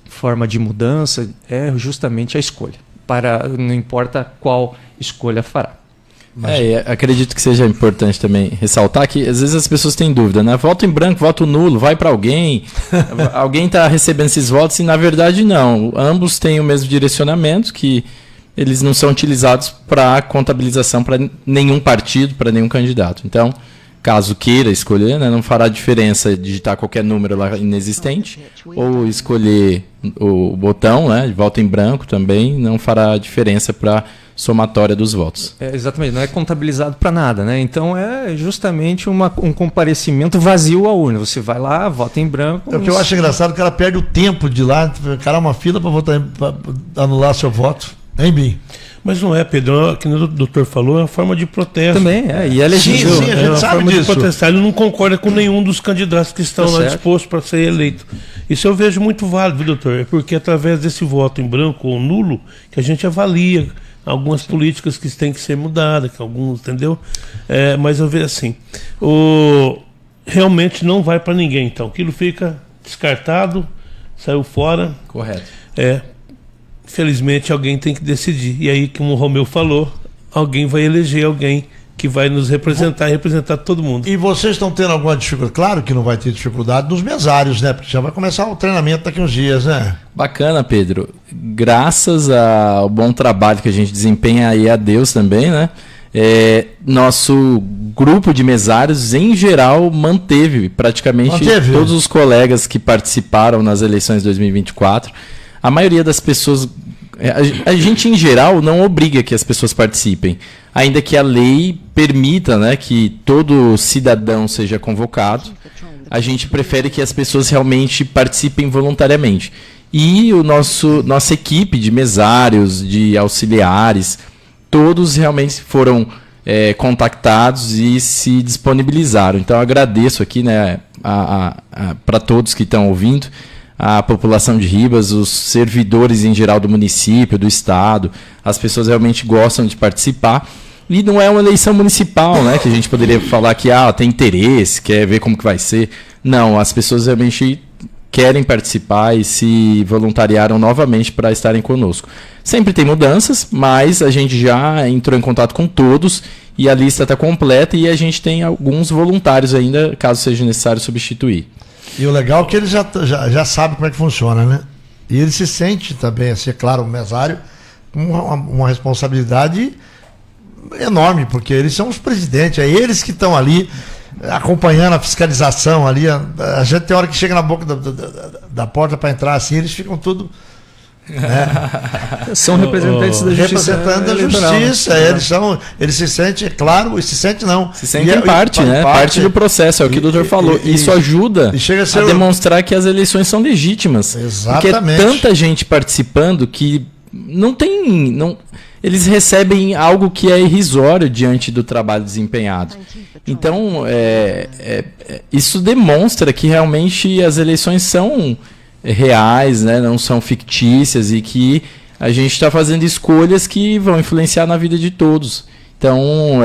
forma de mudança é justamente a escolha, não importa qual escolha fará. Acredito que seja importante também ressaltar que às vezes as pessoas têm dúvida, né? Voto em branco, voto nulo, vai para alguém, alguém está recebendo esses votos e na verdade não. Ambos têm o mesmo direcionamento, que eles não são utilizados para contabilização para nenhum partido, para nenhum candidato. Então, caso queira escolher, né, não fará diferença digitar qualquer número lá inexistente ou escolher o botão, né, de voto em branco também, não fará diferença para somatória dos votos. Exatamente, não é contabilizado para nada, né? Então é justamente um comparecimento vazio à urna. Você vai lá, vota em branco. O que eu acho engraçado é que ela perde o tempo de ir lá, encarar uma fila para votar, para anular seu voto. Hein, Bim? Mas não é, Pedro, que o doutor falou, é uma forma de protesto. Também, e é legítimo. Sim, a gente sabe forma disso. De protestar. Ele não concorda com nenhum dos candidatos que estão lá dispostos para ser eleito. Isso eu vejo muito válido, doutor, porque através desse voto em branco ou nulo que a gente avalia algumas políticas que têm que ser mudadas, que alguns, entendeu? Mas eu vejo assim, realmente não vai para ninguém, então. Aquilo fica descartado, saiu fora. Correto. Felizmente alguém tem que decidir. E aí, como o Romeu falou, alguém vai eleger alguém que vai nos representar e representar todo mundo. E vocês estão tendo alguma dificuldade? Claro que não vai ter dificuldade nos mesários, né? Porque já vai começar o treinamento daqui uns dias, né? Bacana, Pedro. Graças ao bom trabalho que a gente desempenha aí a Deus também, né? Nosso grupo de mesários, em geral, manteve praticamente todos os colegas que participaram nas eleições de 2024. A maioria das pessoas... A gente, em geral, não obriga que as pessoas participem, ainda que a lei permita, né, que todo cidadão seja convocado. A gente prefere que as pessoas realmente participem voluntariamente. E nossa equipe de mesários, de auxiliares, todos realmente foram contactados e se disponibilizaram. Então, eu agradeço aqui, né, para todos que estão ouvindo, a população de Ribas, os servidores em geral do município, do estado, as pessoas realmente gostam de participar. E não é uma eleição municipal, né, que a gente poderia falar que tem interesse, quer ver como que vai ser. Não, as pessoas realmente querem participar e se voluntariaram novamente para estarem conosco. Sempre tem mudanças, mas a gente já entrou em contato com todos e a lista está completa e a gente tem alguns voluntários ainda, caso seja necessário substituir. E o legal é que ele já sabe como é que funciona, né? E ele se sente também, assim, é claro, o mesário, uma responsabilidade enorme, porque eles são os presidentes, é eles que estão ali acompanhando a fiscalização ali. A gente tem hora que chega na boca da porta para entrar assim, eles ficam tudo Né? São representantes da justiça. Representando a justiça. Eles se sentem, é claro, se sentem parte, né? Parte do processo, é o que o doutor falou. Isso ajuda a demonstrar que as eleições são legítimas. Exatamente. Porque é tanta gente participando que não tem. Eles recebem algo que é irrisório diante do trabalho desempenhado. Então, isso demonstra que realmente as eleições são reais, né? Não são fictícias, e que a gente está fazendo escolhas que vão influenciar na vida de todos. Então,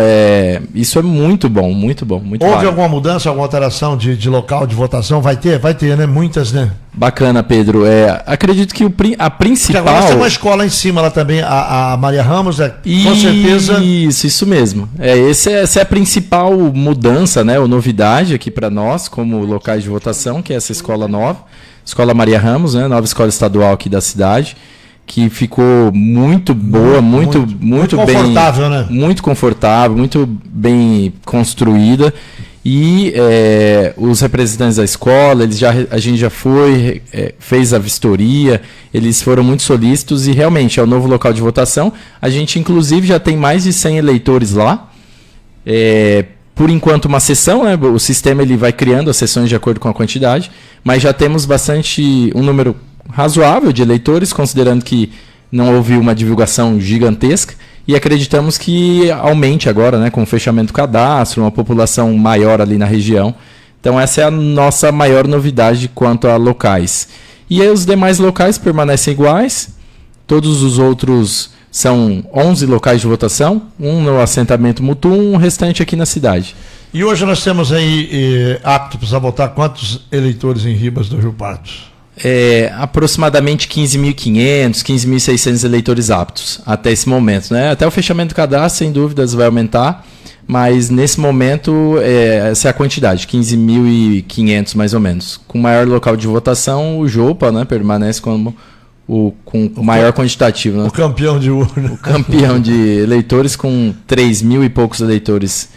isso é muito bom, muito bom. Muito Houve alguma mudança, alguma alteração de local de votação? Vai ter, né? Muitas, né? Bacana, Pedro. Acredito que a principal... Porque agora tem uma escola em cima lá também, a Maria Ramos, com certeza... Isso mesmo. Essa é a principal mudança, né? Ou novidade aqui para nós, como locais de votação, que é essa escola nova. Escola Maria Ramos, né? Nova escola estadual aqui da cidade, que ficou muito boa, muito bem, confortável, né? Muito confortável, muito bem construída. E os representantes da escola, a gente já fez a vistoria, eles foram muito solícitos, e realmente é o novo local de votação. A gente, inclusive, já tem mais de 100 eleitores lá. Por enquanto, uma sessão, né? O sistema ele vai criando as sessões de acordo com a quantidade, mas já temos um número razoável de eleitores, considerando que não houve uma divulgação gigantesca, e acreditamos que aumente agora, né, com o fechamento do cadastro, uma população maior ali na região. Então essa é a nossa maior novidade quanto a locais. E aí os demais locais permanecem iguais, todos os outros são 11 locais de votação, um no assentamento Mutum, o restante aqui na cidade. E hoje nós temos aí aptos a votar quantos eleitores em Ribas do Rio Pardo? Aproximadamente 15.500, 15.600 eleitores aptos até esse momento, né? Até o fechamento do cadastro, sem dúvidas, vai aumentar, mas nesse momento essa é a quantidade, 15.500 mais ou menos. Com maior local de votação, o Jopa, né, permanece como com o maior quantitativo, né? O campeão de urna. O campeão de eleitores, com 3.000 e poucos eleitores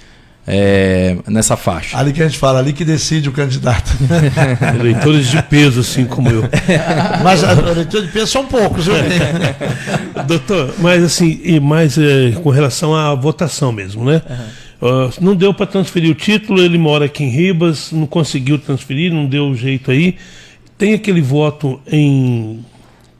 nessa faixa. Ali que a gente fala, ali que decide o candidato. Eleitores de peso, assim como eu. Mas eleitores de peso são poucos, viu? Doutor, mas assim, com relação à votação mesmo, né? Não deu para transferir o título, ele mora aqui em Ribas, não conseguiu transferir, não deu jeito aí. Tem aquele voto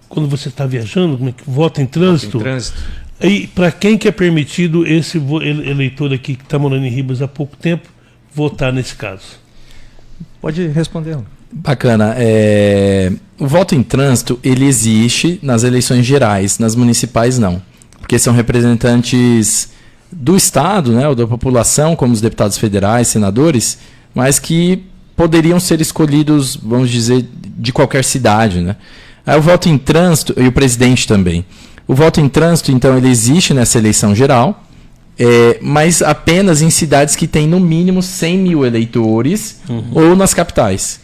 quando você está viajando, como é que voto em trânsito? Voto em trânsito. E para quem que é permitido esse eleitor aqui que está morando em Ribas há pouco tempo votar nesse caso? Pode responder. Bacana. O voto em trânsito, ele existe nas eleições gerais, nas municipais não. Porque são representantes do Estado, né, ou da população, como os deputados federais, senadores, mas que poderiam ser escolhidos, vamos dizer, de qualquer cidade, né? O voto em trânsito, e o presidente também. O voto em trânsito, então, ele existe nessa eleição geral, mas apenas em cidades que têm no mínimo 100 mil eleitores, ou nas capitais.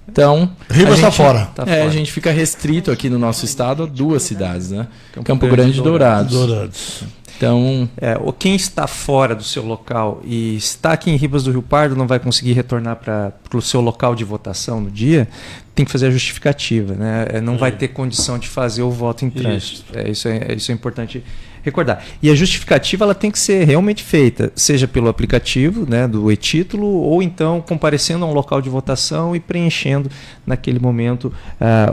Então, Ribas está fora. A gente fica restrito aqui no nosso estado a 2 cidades, né? Campo Grande e Dourados. Então, quem está fora do seu local e está aqui em Ribas do Rio Pardo não vai conseguir retornar para o seu local de votação no dia, tem que fazer a justificativa, né? Não vai ter condição de fazer o voto em trânsito. Isso é importante recordar. E a justificativa ela tem que ser realmente feita, seja pelo aplicativo, né, do e-título, ou então comparecendo a um local de votação e preenchendo naquele momento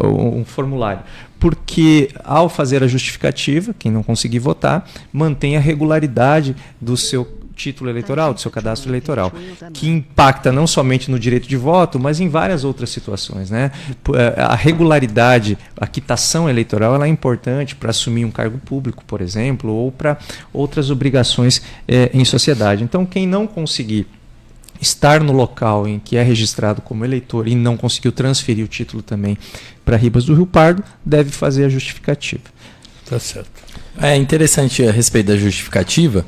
um formulário. Porque ao fazer a justificativa, quem não conseguir votar, mantém a regularidade do seu título eleitoral, do seu cadastro eleitoral, que impacta não somente no direito de voto, mas em várias outras situações, né? A regularidade, a quitação eleitoral, ela é importante para assumir um cargo público, por exemplo, ou para outras obrigações em sociedade. Então, quem não conseguir estar no local em que é registrado como eleitor e não conseguiu transferir o título também para Ribas do Rio Pardo, deve fazer a justificativa. Tá certo. É interessante a respeito da justificativa,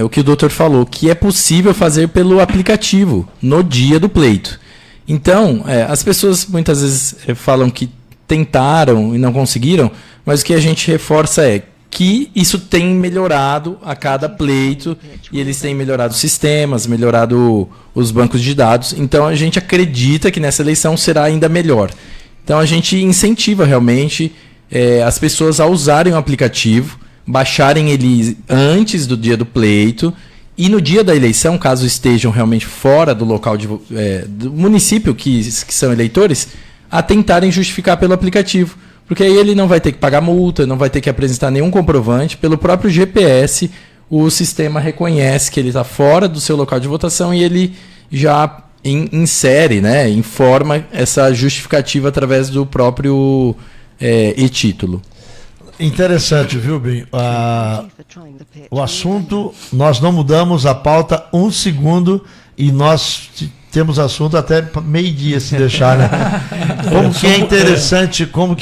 o que o doutor falou, que é possível fazer pelo aplicativo no dia do pleito. Então, as pessoas muitas vezes falam que tentaram e não conseguiram, mas o que a gente reforça é que isso tem melhorado a cada pleito, e eles têm melhorado os sistemas, melhorado os bancos de dados. Então a gente acredita que nessa eleição será ainda melhor. Então a gente incentiva realmente as pessoas a usarem o aplicativo, baixarem ele antes do dia do pleito e no dia da eleição, caso estejam realmente fora do local do município que são eleitores, a tentarem justificar pelo aplicativo. Porque aí ele não vai ter que pagar multa, não vai ter que apresentar nenhum comprovante. Pelo próprio GPS, o sistema reconhece que ele está fora do seu local de votação e ele já insere, né, informa essa justificativa através do próprio e-título. Interessante, viu, Bim? O assunto, nós não mudamos a pauta um segundo e nós temos assunto até meio-dia, se deixar, né? Como que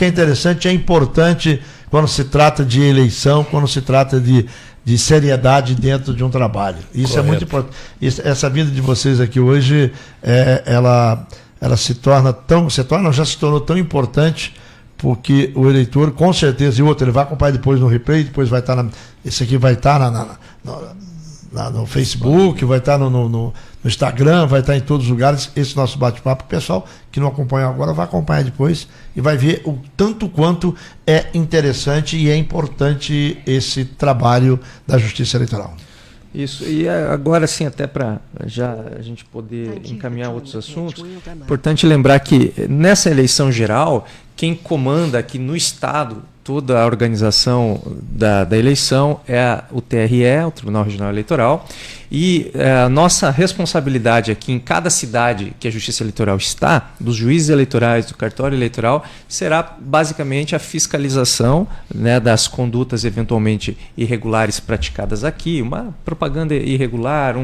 é interessante, é importante quando se trata de eleição, quando se trata de seriedade dentro de um trabalho. Isso Correto. É muito importante. Essa vinda de vocês aqui hoje, ela já se tornou tão importante, porque o eleitor, com certeza, e outro, ele vai acompanhar depois no replay, depois vai estar esse aqui vai estar no Facebook, vai estar no Instagram, vai estar em todos os lugares, esse nosso bate-papo. O pessoal que não acompanha agora vai acompanhar depois e vai ver o tanto quanto é interessante e é importante esse trabalho da Justiça Eleitoral. Isso, e agora sim, até para já a gente poder encaminhar outros assuntos, importante lembrar que nessa eleição geral, quem comanda aqui no Estado toda a organização da eleição é o TRE, o Tribunal Regional Eleitoral, e a nossa responsabilidade aqui em cada cidade que a Justiça Eleitoral está, dos juízes eleitorais, do cartório eleitoral, será basicamente a fiscalização, né, das condutas eventualmente irregulares praticadas aqui, uma propaganda irregular,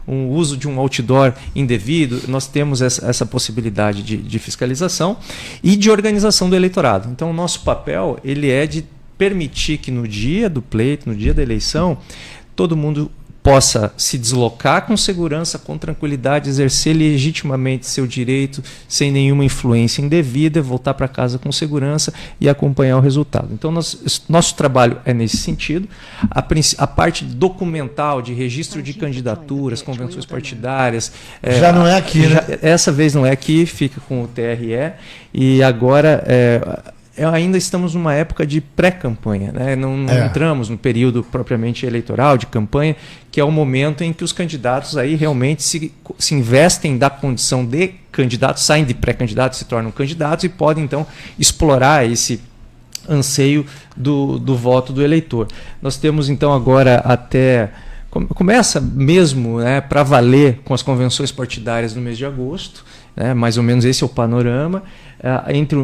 um uso de um outdoor indevido. Nós temos essa possibilidade de fiscalização e de organização do eleitorado. Então o nosso papel ele é de permitir que no dia do pleito, no dia da eleição, todo mundo possa se deslocar com segurança, com tranquilidade, exercer legitimamente seu direito, sem nenhuma influência indevida, voltar para casa com segurança e acompanhar o resultado. Então, nosso trabalho é nesse sentido. A parte documental de registro de candidaturas, convenções partidárias... já não é aqui, né? Essa vez não é aqui, fica com o TRE, e agora... ainda estamos numa época de pré-campanha, né? Não entramos no período propriamente eleitoral, de campanha, que é o momento em que os candidatos aí realmente se investem da condição de candidatos, saem de pré-candidatos, se tornam candidatos e podem então explorar esse anseio do voto do eleitor. Nós temos então agora até... Começa mesmo, né, para valer com as convenções partidárias no mês de agosto, né, mais ou menos esse é o panorama.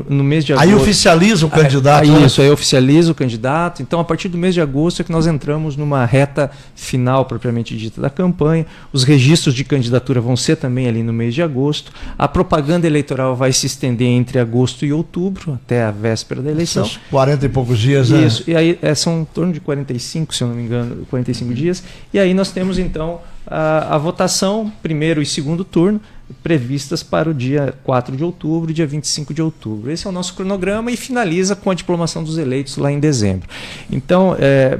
No mês de agosto, aí oficializa o candidato. Aí oficializa o candidato. Então, a partir do mês de agosto é que nós entramos numa reta final propriamente dita da campanha. Os registros de candidatura vão ser também ali no mês de agosto. A propaganda eleitoral vai se estender entre agosto e outubro, até a véspera da eleição. 40 e poucos dias, né? Isso, e aí são em torno de 45, se eu não me engano, 45 dias. E aí nós temos então a votação, primeiro e segundo turno, previstas para o dia 4 de outubro e dia 25 de outubro. Esse é o nosso cronograma e finaliza com a diplomação dos eleitos lá em dezembro. Então,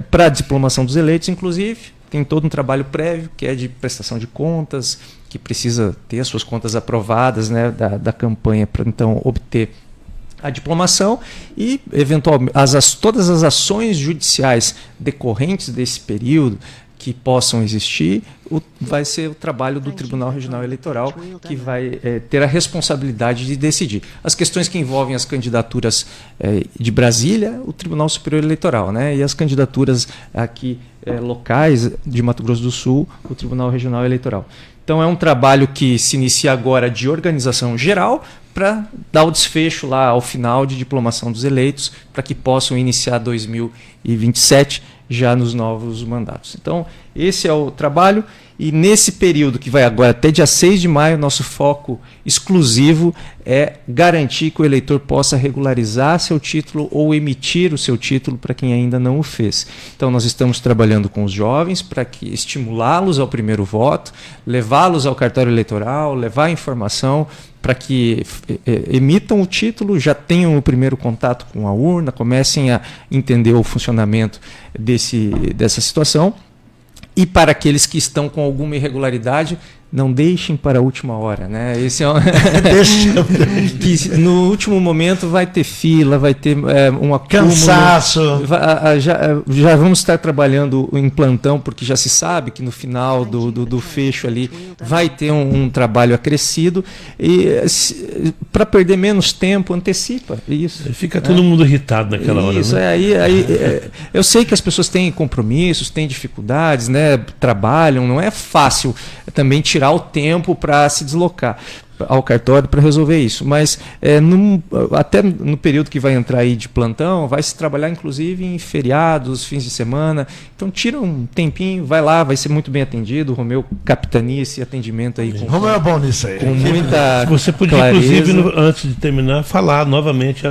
para a diplomação dos eleitos, inclusive, tem todo um trabalho prévio, que é de prestação de contas, que precisa ter as suas contas aprovadas, né, da campanha para então obter a diplomação e, eventualmente, todas as ações judiciais decorrentes desse período que possam existir, vai ser o trabalho do Tribunal Regional Eleitoral que vai ter a responsabilidade de decidir. As questões que envolvem as candidaturas de Brasília, o Tribunal Superior Eleitoral, né? E as candidaturas aqui locais de Mato Grosso do Sul, o Tribunal Regional Eleitoral. Então é um trabalho que se inicia agora de organização geral para dar o desfecho lá ao final de diplomação dos eleitos, para que possam iniciar 2027 já nos novos mandatos. Então, esse é o trabalho e nesse período que vai agora até dia 6 de maio, nosso foco exclusivo é garantir que o eleitor possa regularizar seu título ou emitir o seu título para quem ainda não o fez. Então, nós estamos trabalhando com os jovens para que estimulá-los ao primeiro voto, levá-los ao cartório eleitoral, levar informação para que emitam o título, já tenham o primeiro contato com a urna, comecem a entender o funcionamento dessa situação. E para aqueles que estão com alguma irregularidade, não deixem para a última hora, né? Esse é que no último momento vai ter fila, vai ter um acúmulo, cansaço. Já vamos estar trabalhando em plantão, porque já se sabe que no final do fecho ali vai ter um trabalho acrescido, e para perder menos tempo, antecipa isso. Fica todo mundo irritado naquela hora. Isso, né? Eu sei que as pessoas têm compromissos, têm dificuldades, né? Trabalham, não é fácil também tirar o tempo para se deslocar ao cartório para resolver isso, mas até no período que vai entrar aí de plantão, vai se trabalhar inclusive em feriados, fins de semana, então tira um tempinho, vai lá, vai ser muito bem atendido. O Romeu capitania esse atendimento aí. Romeu é bom nisso aí. Com muita Você podia, clareza. inclusive, antes de terminar, falar novamente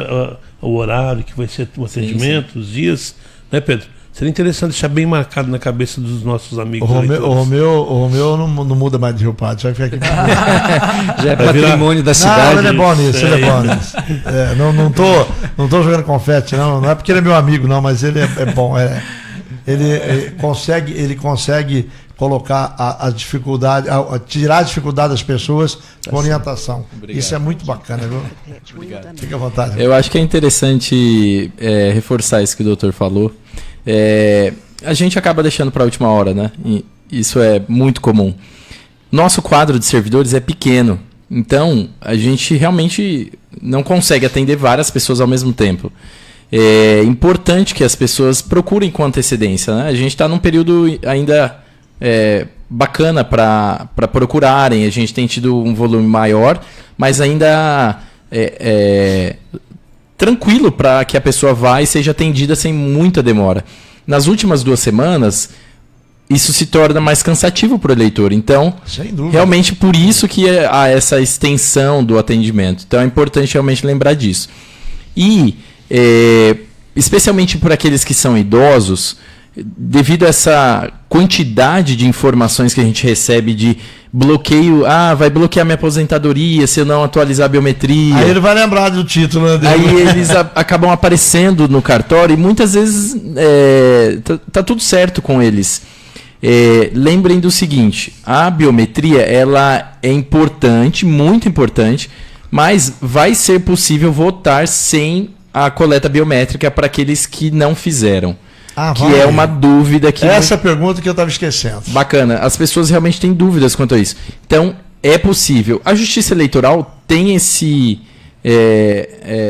o horário que vai ser o atendimento, os dias, né, Pedro? Seria interessante deixar bem marcado na cabeça dos nossos amigos. O Romeu não muda mais de Rio Pardo, vai ficar aqui. Já é patrimônio da cidade. Não, ele é bom nisso, ele é bom nisso. Não tô jogando confete, não é porque ele é meu amigo, não, mas ele é bom. Ele consegue colocar a dificuldade, tirar a dificuldade das pessoas com orientação. Obrigado. Isso é muito bacana, viu? Obrigado. Fica à vontade. Eu acho que é interessante reforçar isso que o doutor falou. A gente acaba deixando para a última hora, né? E isso é muito comum. Nosso quadro de servidores é pequeno, então a gente realmente não consegue atender várias pessoas ao mesmo tempo. É importante que as pessoas procurem com antecedência, né? A gente está num período ainda bacana para procurarem. A gente tem tido um volume maior, mas ainda tranquilo para que a pessoa vá e seja atendida sem muita demora. Nas últimas 2 semanas, isso se torna mais cansativo para o eleitor. Então, realmente por isso que há essa extensão do atendimento. Então é importante realmente lembrar disso. E, especialmente por aqueles que são idosos, devido a essa quantidade de informações que a gente recebe de bloqueio, vai bloquear minha aposentadoria se eu não atualizar a biometria. Aí ele vai lembrar do título, né, dele. Aí eles acabam aparecendo no cartório e muitas vezes tá tudo certo com eles. Lembrem do seguinte, a biometria ela é importante, muito importante, mas vai ser possível votar sem a coleta biométrica para aqueles que não fizeram. Que é uma dúvida que... Essa pergunta que eu estava esquecendo. Bacana, as pessoas realmente têm dúvidas quanto a isso. Então, é possível. A Justiça Eleitoral tem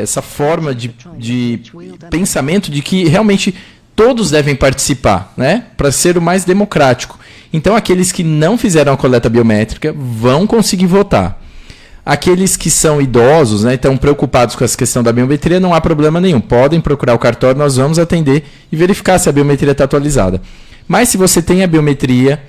essa forma de pensamento de que realmente todos devem participar, né? Para ser o mais democrático. Então, aqueles que não fizeram a coleta biométrica vão conseguir votar. Aqueles que são idosos, né, estão preocupados com essa questão da biometria, não há problema nenhum. Podem procurar o cartório, nós vamos atender e verificar se a biometria está atualizada. Mas se você tem a biometria,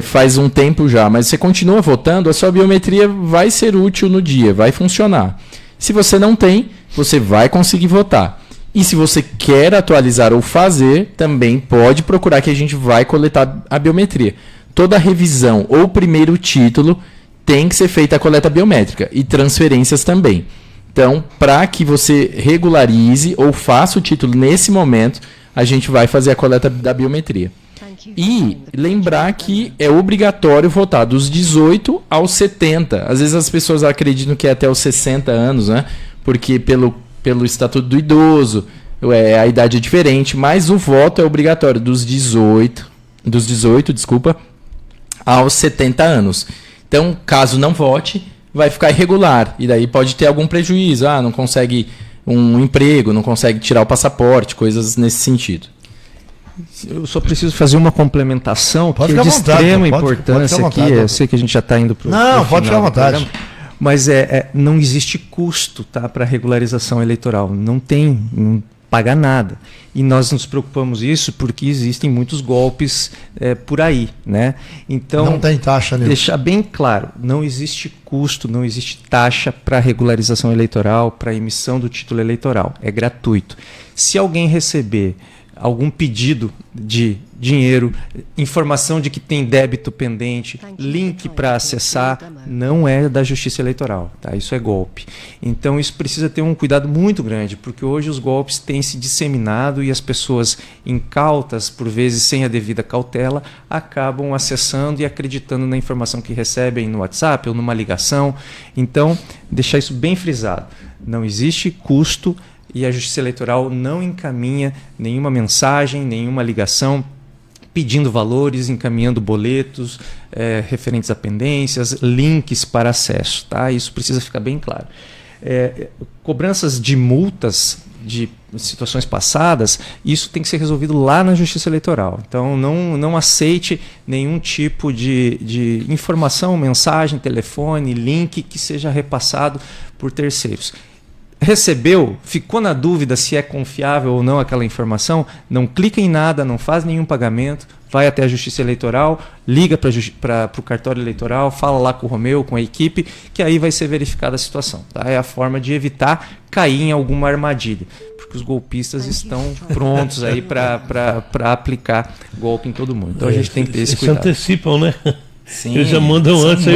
faz um tempo já, mas você continua votando, a sua biometria vai ser útil no dia, vai funcionar. Se você não tem, você vai conseguir votar. E se você quer atualizar ou fazer, também pode procurar que a gente vai coletar a biometria. Toda revisão ou primeiro título tem que ser feita a coleta biométrica e transferências também. Então, para que você regularize ou faça o título nesse momento, a gente vai fazer a coleta da biometria. E lembrar que é obrigatório votar dos 18 aos 70. Às vezes as pessoas acreditam que é até os 60 anos, né? Porque pelo Estatuto do Idoso, a idade é diferente, mas o voto é obrigatório dos 18, aos 70 anos. Então, caso não vote, vai ficar irregular. E daí pode ter algum prejuízo. Não consegue um emprego, não consegue tirar o passaporte, coisas nesse sentido. Eu só preciso fazer uma complementação que é de extrema importância aqui. Eu sei que a gente já está indo para o Não, pode ficar à vontade. Mas não existe custo, tá, para a regularização eleitoral. Não paga nada. E nós nos preocupamos isso porque existem muitos golpes por aí, né? Então, não tem taxa nenhuma. Deixar bem claro, não existe custo, não existe taxa para regularização eleitoral, para emissão do título eleitoral. É gratuito. Se alguém receber algum pedido de dinheiro, informação de que tem débito pendente, link para acessar, não é da Justiça Eleitoral, tá? Isso é golpe. Então isso precisa ter um cuidado muito grande, porque hoje os golpes têm se disseminado e as pessoas incautas, por vezes sem a devida cautela, acabam acessando e acreditando na informação que recebem no WhatsApp ou numa ligação. Então, deixar isso bem frisado. Não existe custo e a Justiça Eleitoral não encaminha nenhuma mensagem, nenhuma ligação pedindo valores, encaminhando boletos referentes a pendências, links para acesso. Tá? Isso precisa ficar bem claro. Cobranças de multas de situações passadas, isso tem que ser resolvido lá na Justiça Eleitoral. Então não aceite nenhum tipo de informação, mensagem, telefone, link que seja repassado por terceiros. Recebeu, ficou na dúvida se é confiável ou não aquela informação, não clica em nada, não faz nenhum pagamento, vai até a Justiça Eleitoral, liga para o cartório eleitoral, fala lá com o Romeu, com a equipe, que aí vai ser verificada a situação. Tá? É a forma de evitar cair em alguma armadilha, porque os golpistas estão prontos aí para aplicar golpe em todo mundo. Então a gente tem que ter esse cuidado. Se antecipam, né? Sim, eles já mandam antes,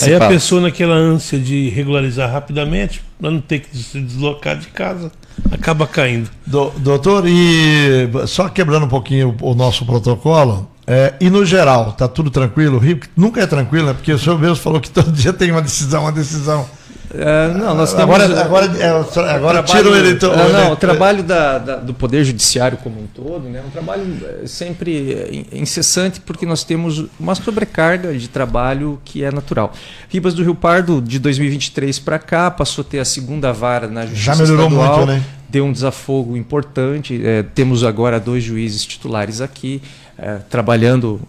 aí a pessoa naquela ânsia de regularizar rapidamente, para não ter que se deslocar de casa, acaba caindo. Doutor, e só quebrando um pouquinho o nosso protocolo, e no geral, tá tudo tranquilo? O Rio nunca é tranquilo, né? Porque o senhor mesmo falou que todo dia tem uma decisão. Não, nós temos agora tira o eleitor. O trabalho do Poder Judiciário como um todo, né, é um trabalho sempre incessante, porque nós temos uma sobrecarga de trabalho que é natural. Ribas do Rio Pardo, de 2023 para cá, passou a ter a segunda vara na Justiça Já melhorou Estadual, muito, né? Deu um desafogo importante. Temos agora 2 juízes titulares aqui, trabalhando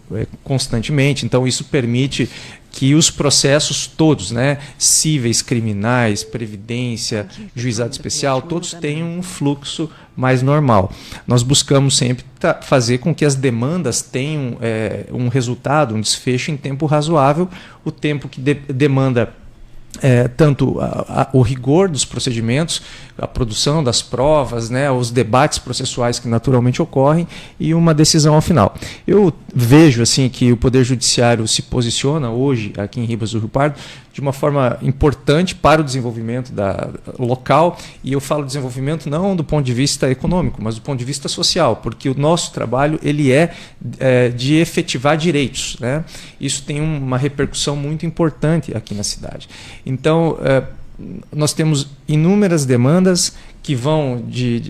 constantemente, então isso permite que os processos todos, né, cíveis, criminais, previdência, juizado especial, todos tenham um fluxo mais normal. Nós buscamos sempre fazer com que as demandas tenham um resultado, um desfecho em tempo razoável, o tempo que demanda tanto o rigor dos procedimentos, a produção das provas, né, os debates processuais que naturalmente ocorrem e uma decisão ao final. Eu vejo assim que o Poder Judiciário se posiciona hoje aqui em Ribas do Rio Pardo de uma forma importante para o desenvolvimento local, e eu falo desenvolvimento não do ponto de vista econômico, mas do ponto de vista social, porque o nosso trabalho ele de efetivar direitos, né? Isso tem uma repercussão muito importante aqui na cidade. Então, nós temos inúmeras demandas que vão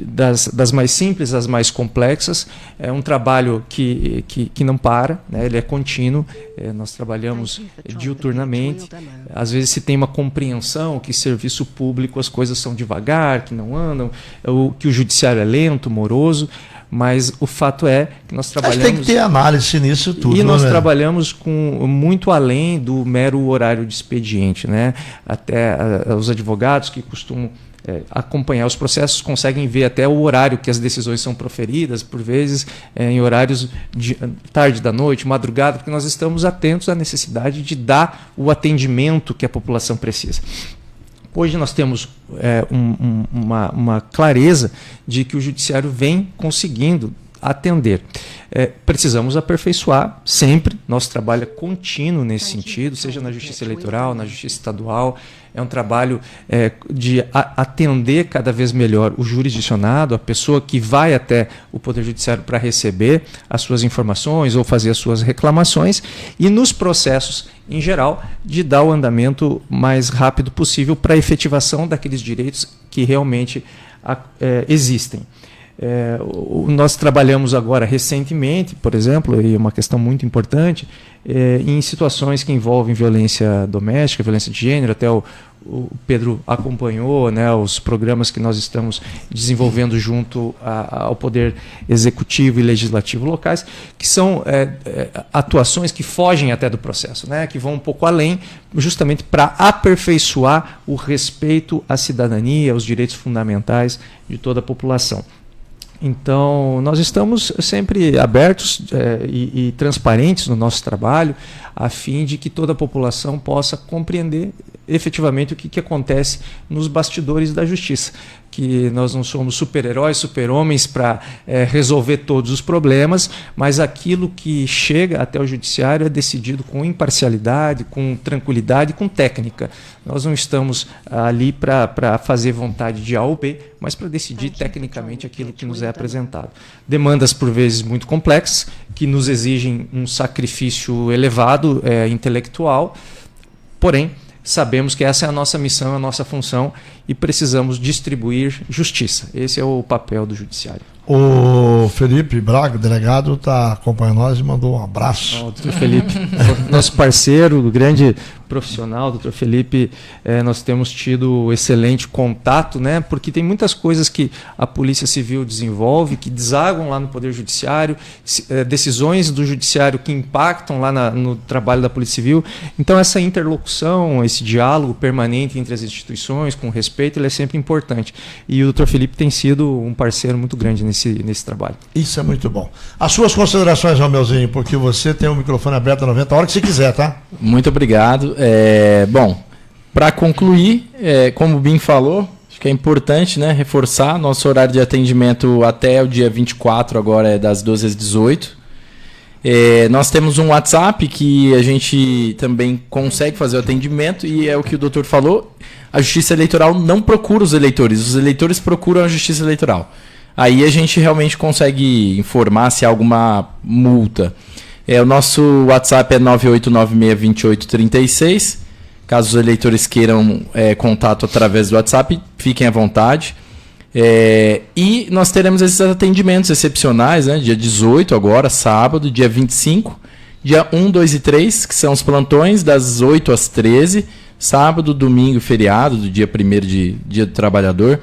das mais simples às mais complexas. É um trabalho que não para, né? Ele é contínuo. Nós trabalhamos diuturnamente. Às vezes se tem uma compreensão que serviço público as coisas são devagar, que não andam, que o judiciário é lento, moroso. Mas o fato é que nós trabalhamos... Mas tem que ter análise nisso tudo. E nós trabalhamos com muito além do mero horário de expediente, né? Até os advogados que costumam acompanhar os processos conseguem ver até o horário que as decisões são proferidas, por vezes em horários de tarde da noite, madrugada, porque nós estamos atentos à necessidade de dar o atendimento que a população precisa. Hoje nós temos uma clareza de que o judiciário vem conseguindo atender. Precisamos aperfeiçoar sempre. Nosso trabalho é contínuo nesse sentido, seja na Justiça Eleitoral, na Justiça Estadual. É um trabalho de atender cada vez melhor o jurisdicionado, a pessoa que vai até o Poder Judiciário para receber as suas informações ou fazer as suas reclamações, e nos processos, em geral, de dar o andamento mais rápido possível para a efetivação daqueles direitos que realmente existem. Nós trabalhamos agora recentemente, por exemplo, e uma questão muito importante, em situações que envolvem violência doméstica, violência de gênero. Até o Pedro acompanhou, né, os programas que nós estamos desenvolvendo junto ao Poder Executivo e Legislativo locais, que são atuações que fogem até do processo, né, que vão um pouco além, justamente para aperfeiçoar o respeito à cidadania, aos direitos fundamentais de toda a população. Então, nós estamos sempre abertos e transparentes no nosso trabalho, a fim de que toda a população possa compreender efetivamente o que acontece nos bastidores da justiça, que nós não somos super-heróis, super-homens para resolver todos os problemas, mas aquilo que chega até o judiciário é decidido com imparcialidade, com tranquilidade, com técnica. Nós não estamos ali para fazer vontade de A ou B, mas para decidir tecnicamente aquilo que nos é apresentado. Demandas, por vezes, muito complexas, que nos exigem um sacrifício elevado, intelectual, porém, sabemos que essa é a nossa missão, a nossa função e precisamos distribuir justiça. Esse é o papel do judiciário. O Felipe Braga, delegado, está acompanhando nós e mandou um abraço. O doutor Felipe, nosso parceiro, grande profissional, doutor Felipe, nós temos tido excelente contato, né? Porque tem muitas coisas que a Polícia Civil desenvolve, que desagam lá no Poder Judiciário, decisões do Judiciário que impactam lá no trabalho da Polícia Civil. Então essa interlocução, esse diálogo permanente entre as instituições, com respeito, ele é sempre importante. E o doutor Felipe tem sido um parceiro muito grande nesse trabalho. Isso é muito bom. As suas considerações, Romelzinho, porque você tem o microfone aberto a 90 horas que você quiser, tá? Muito obrigado. Bom, para concluir, como o Bim falou, acho que é importante, né, reforçar nosso horário de atendimento até o dia 24, agora é das 12 às 18. Nós temos um WhatsApp que a gente também consegue fazer o atendimento e é o que o doutor falou, a Justiça Eleitoral não procura os eleitores procuram a Justiça Eleitoral. Aí a gente realmente consegue informar se há alguma multa. O nosso WhatsApp é 98962836. Caso os eleitores queiram contato através do WhatsApp, fiquem à vontade. E nós teremos esses atendimentos excepcionais, né? Dia 18 agora, sábado, dia 25, dia 1, 2 e 3, que são os plantões das 8 às 13, sábado, domingo, feriado, do dia 1º de Dia do Trabalhador.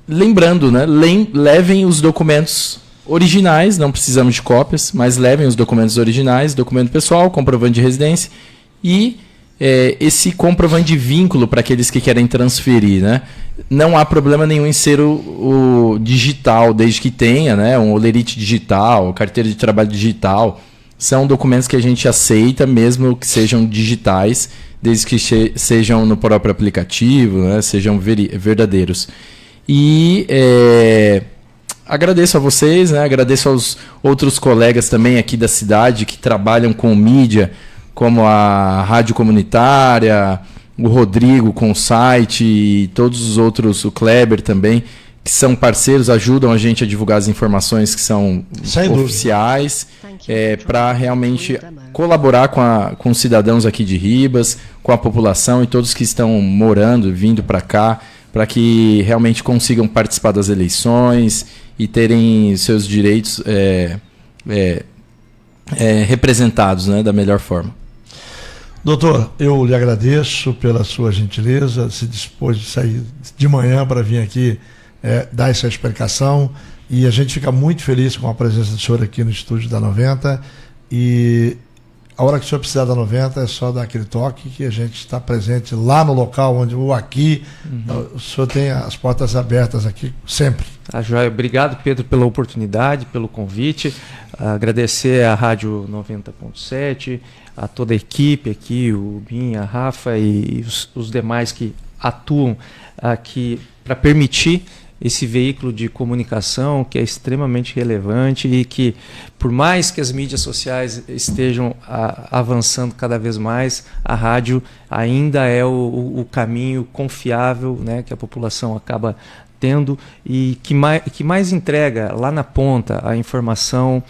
Lembrando, né? Levem os documentos originais, não precisamos de cópias, mas levem os documentos originais, documento pessoal, comprovante de residência e esse comprovante de vínculo para aqueles que querem transferir, né? Não há problema nenhum em ser o digital, desde que tenha, né, um holerite digital, carteira de trabalho digital. São documentos que a gente aceita, mesmo que sejam digitais, desde que sejam no próprio aplicativo, né, sejam verdadeiros. E agradeço a vocês, né, agradeço aos outros colegas também aqui da cidade que trabalham com mídia, como a Rádio Comunitária, o Rodrigo com o site e todos os outros, o Kleber também, que são parceiros, ajudam a gente a divulgar as informações que são oficiais, para realmente colaborar com os cidadãos aqui de Ribas, com a população e todos que estão morando, vindo para cá, para que realmente consigam participar das eleições e terem seus direitos representados, né, da melhor forma. Doutor, eu lhe agradeço pela sua gentileza, se dispôs de sair de manhã para vir aqui dar essa explicação, e a gente fica muito feliz com a presença do senhor aqui no estúdio da 90, e a hora que o senhor precisar da 90 é só dar aquele toque que a gente está presente lá no local ou aqui. O senhor tem as portas abertas aqui sempre. Tá, joia. Obrigado, Pedro, pela oportunidade, pelo convite. Agradecer à Rádio 90.7, a toda a equipe aqui, o Bim, a Rafa e os demais que atuam aqui para permitir esse veículo de comunicação que é extremamente relevante e que, por mais que as mídias sociais estejam avançando cada vez mais, a rádio ainda é o caminho confiável, né, que a população acaba tendo e que mais entrega lá na ponta a informação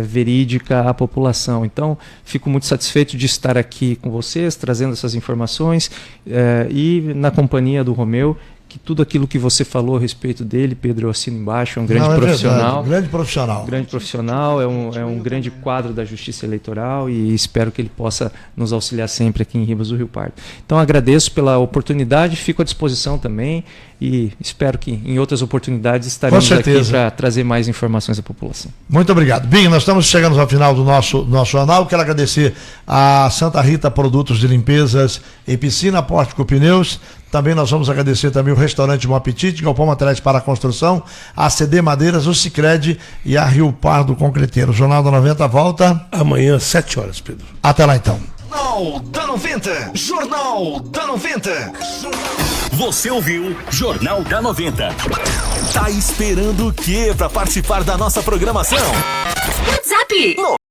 verídica à população. Então, fico muito satisfeito de estar aqui com vocês, trazendo essas informações e na companhia do Romeu, que tudo aquilo que você falou a respeito dele, Pedro, eu assino embaixo, é um grande profissional. Grande profissional. Grande profissional, é um grande quadro da Justiça Eleitoral e espero que ele possa nos auxiliar sempre aqui em Ribas do Rio Pardo. Então agradeço pela oportunidade, fico à disposição também e espero que em outras oportunidades estaremos aqui para trazer mais informações à população. Muito obrigado. Bim, nós estamos chegando ao final do nosso jornal. Quero agradecer a Santa Rita Produtos de Limpezas e Piscina, Pórtico Pneus. Também nós vamos agradecer também o restaurante Bom Apetite, Galpão Materiais para a Construção, a CD Madeiras, o Sicredi e a Rio Pardo Concreteiro. O Jornal da 90 volta amanhã às 7 horas, Pedro. Até lá então. Jornal da 90. Jornal da 90. Você ouviu Jornal da 90. Tá esperando o quê para participar da nossa programação? WhatsApp